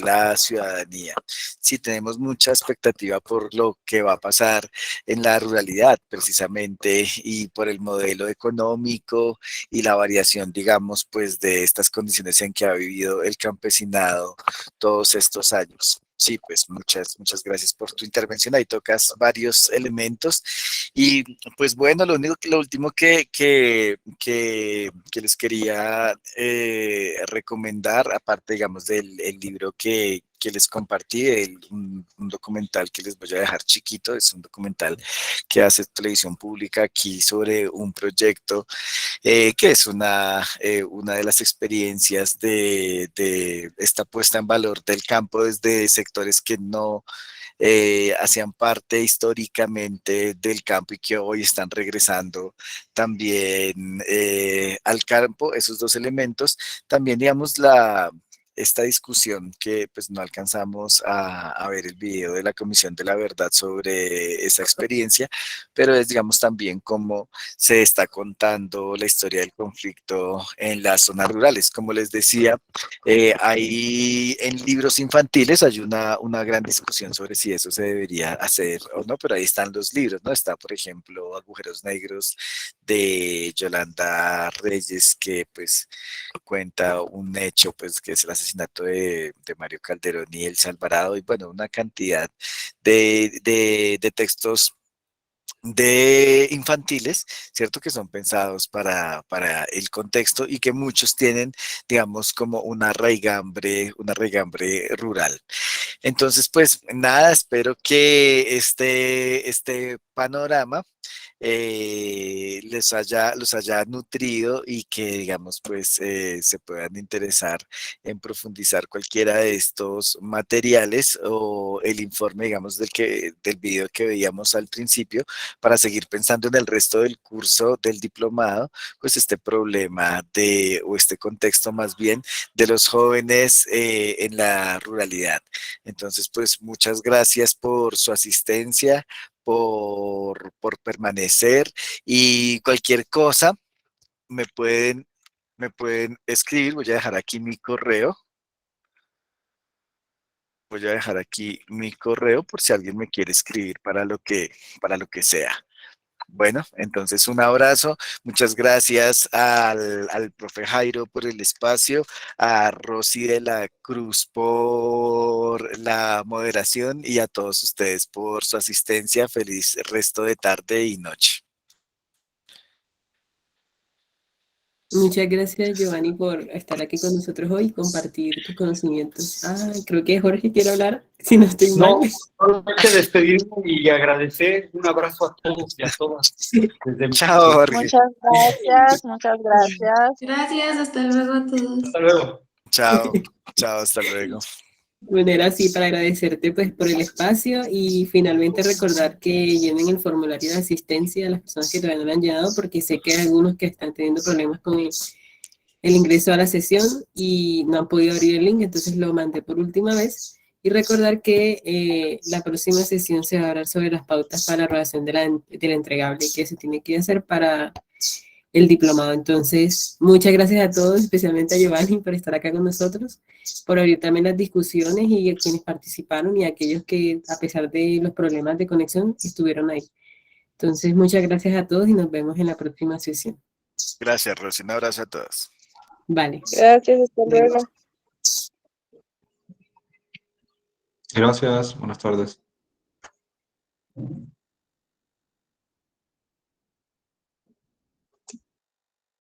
la ciudadanía. todavía. Sí, tenemos mucha expectativa por lo que va a pasar en la ruralidad, precisamente, y por el modelo económico y la variación, digamos, pues de estas condiciones en que ha vivido el campesinado todos estos años. Sí, pues muchas gracias por tu intervención. Ahí tocas varios elementos y pues bueno, lo último que les quería recomendar, aparte, digamos, del el libro que les compartí, un documental que les voy a dejar chiquito, es un documental que hace Televisión Pública aquí sobre un proyecto que es una de las experiencias de esta puesta en valor del campo desde sectores que no hacían parte históricamente del campo y que hoy están regresando también al campo, esos dos elementos. También, digamos, esta discusión que pues no alcanzamos a ver el video de la Comisión de la Verdad sobre esa experiencia, pero es, digamos, también cómo se está contando la historia del conflicto en las zonas rurales. Como les decía, ahí en libros infantiles hay una gran discusión sobre si eso se debería hacer o no, pero ahí están los libros, ¿no? Está, por ejemplo, Agujeros Negros de Yolanda Reyes, que pues cuenta un hecho, pues que es el asesinato de Mario Calderón y Elsa Alvarado, y bueno, una cantidad de textos de infantiles, ¿cierto? Que son pensados para el contexto y que muchos tienen, digamos, como una raigambre rural. Entonces, pues nada, espero que este panorama los haya nutrido y que, digamos, pues se puedan interesar en profundizar cualquiera de estos materiales o el informe, digamos, del video que veíamos al principio, para seguir pensando en el resto del curso del diplomado, pues este problema o este contexto más bien de los jóvenes en la ruralidad. Entonces, pues muchas gracias por su asistencia, por permanecer, y cualquier cosa me pueden, me pueden escribir. Voy a dejar aquí mi correo. Voy a dejar aquí mi correo por si alguien me quiere escribir para lo que sea. Bueno, entonces un abrazo, muchas gracias al profe Jairo por el espacio, a Rosy de la Cruz por la moderación y a todos ustedes por su asistencia. Feliz resto de tarde y noche. Muchas gracias, Giovanni, por estar aquí con nosotros hoy y compartir tus conocimientos. Creo que Jorge quiere hablar, si no estoy mal. No, solamente despedirme y agradecer. Un abrazo a todos y a todas. Sí. Chao, Jorge. Muchas gracias, muchas gracias. Gracias, hasta luego a todos. Hasta luego. Chao, chao, hasta luego. Bueno, era así para agradecerte pues por el espacio y finalmente recordar que llenen el formulario de asistencia a las personas que todavía no lo han llenado, porque sé que hay algunos que están teniendo problemas con el ingreso a la sesión y no han podido abrir el link, entonces lo mandé por última vez. Y recordar que la próxima sesión se va a hablar sobre las pautas para la redacción del entregable que se tiene que hacer para el diplomado. Entonces, muchas gracias a todos, especialmente a Giovanni por estar acá con nosotros, por abrir también las discusiones y a quienes participaron y a aquellos que, a pesar de los problemas de conexión, estuvieron ahí. Entonces, muchas gracias a todos y nos vemos en la próxima sesión. Gracias, Rosy. Un abrazo a todos. Vale. Gracias, hasta luego. Gracias, buenas tardes.